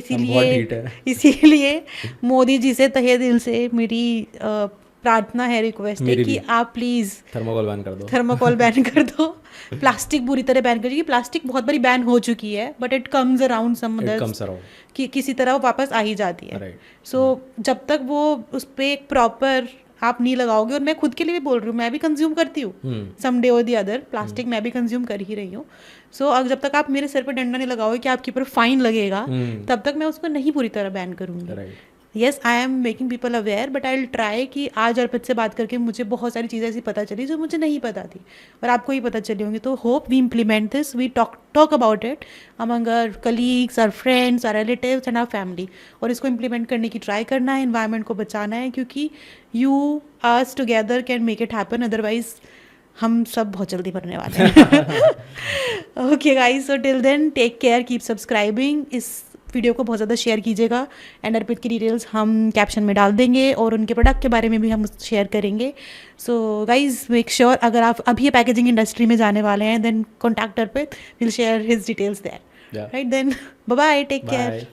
इसीलिए मोदी जी से तहे दिल से मेरी प्रार्थना है, रिक्वेस्ट है कि आप प्लीज़ थर्मोकोल बैन कर दो, थर्मोकोल बैन कर दो, प्लास्टिक पूरी तरह बैन कर दो। प्लास्टिक बहुत बारी बैन हो चुकी है, but it comes around some other, कि किसी तरह वो वापस आ ही जाती है। सो जब तक वो उस पर एक प्रॉपर आप नहीं लगाओगे, और मैं खुद के लिए भी बोल रही हूँ, मैं भी कंज्यूम करती हूँ सम डे और दी अदर, प्लास्टिक मैं भी कंज्यूम कर ही रही हूँ। सो अब जब तक आप मेरे सिर पर डंडा नहीं लगाओगे कि आपके ऊपर फाइन लगेगा, तब तक मैं उसको नहीं पूरी तरह बैन करूँगी। Yes, I am making people aware, but I will try कि आज अर्पित से बात करके मुझे बहुत सारी चीज़ें ऐसी पता चली जो मुझे नहीं पता थी, और आपको ही पता चली होंगी। तो hope we implement this, we talk about it among our colleagues, our friends, our relatives and our family, और इसको इम्प्लीमेंट करने की ट्राई करना है, एनवायरनमेंट को बचाना है, क्योंकि you us together can make it happen, otherwise हम सब बहुत जल्दी मरने वाले हैं। Okay guys, so till then take care, keep subscribing, इस वीडियो को बहुत ज़्यादा शेयर कीजिएगा, एंड अर्पित की डिटेल्स हम कैप्शन में डाल देंगे, और उनके प्रोडक्ट के बारे में भी हम शेयर करेंगे। सो गाइज मेक श्योर, अगर आप अभी पैकेजिंग इंडस्ट्री में जाने वाले हैं, then contact Arpit, will share his details there, right. Then bye bye, take care.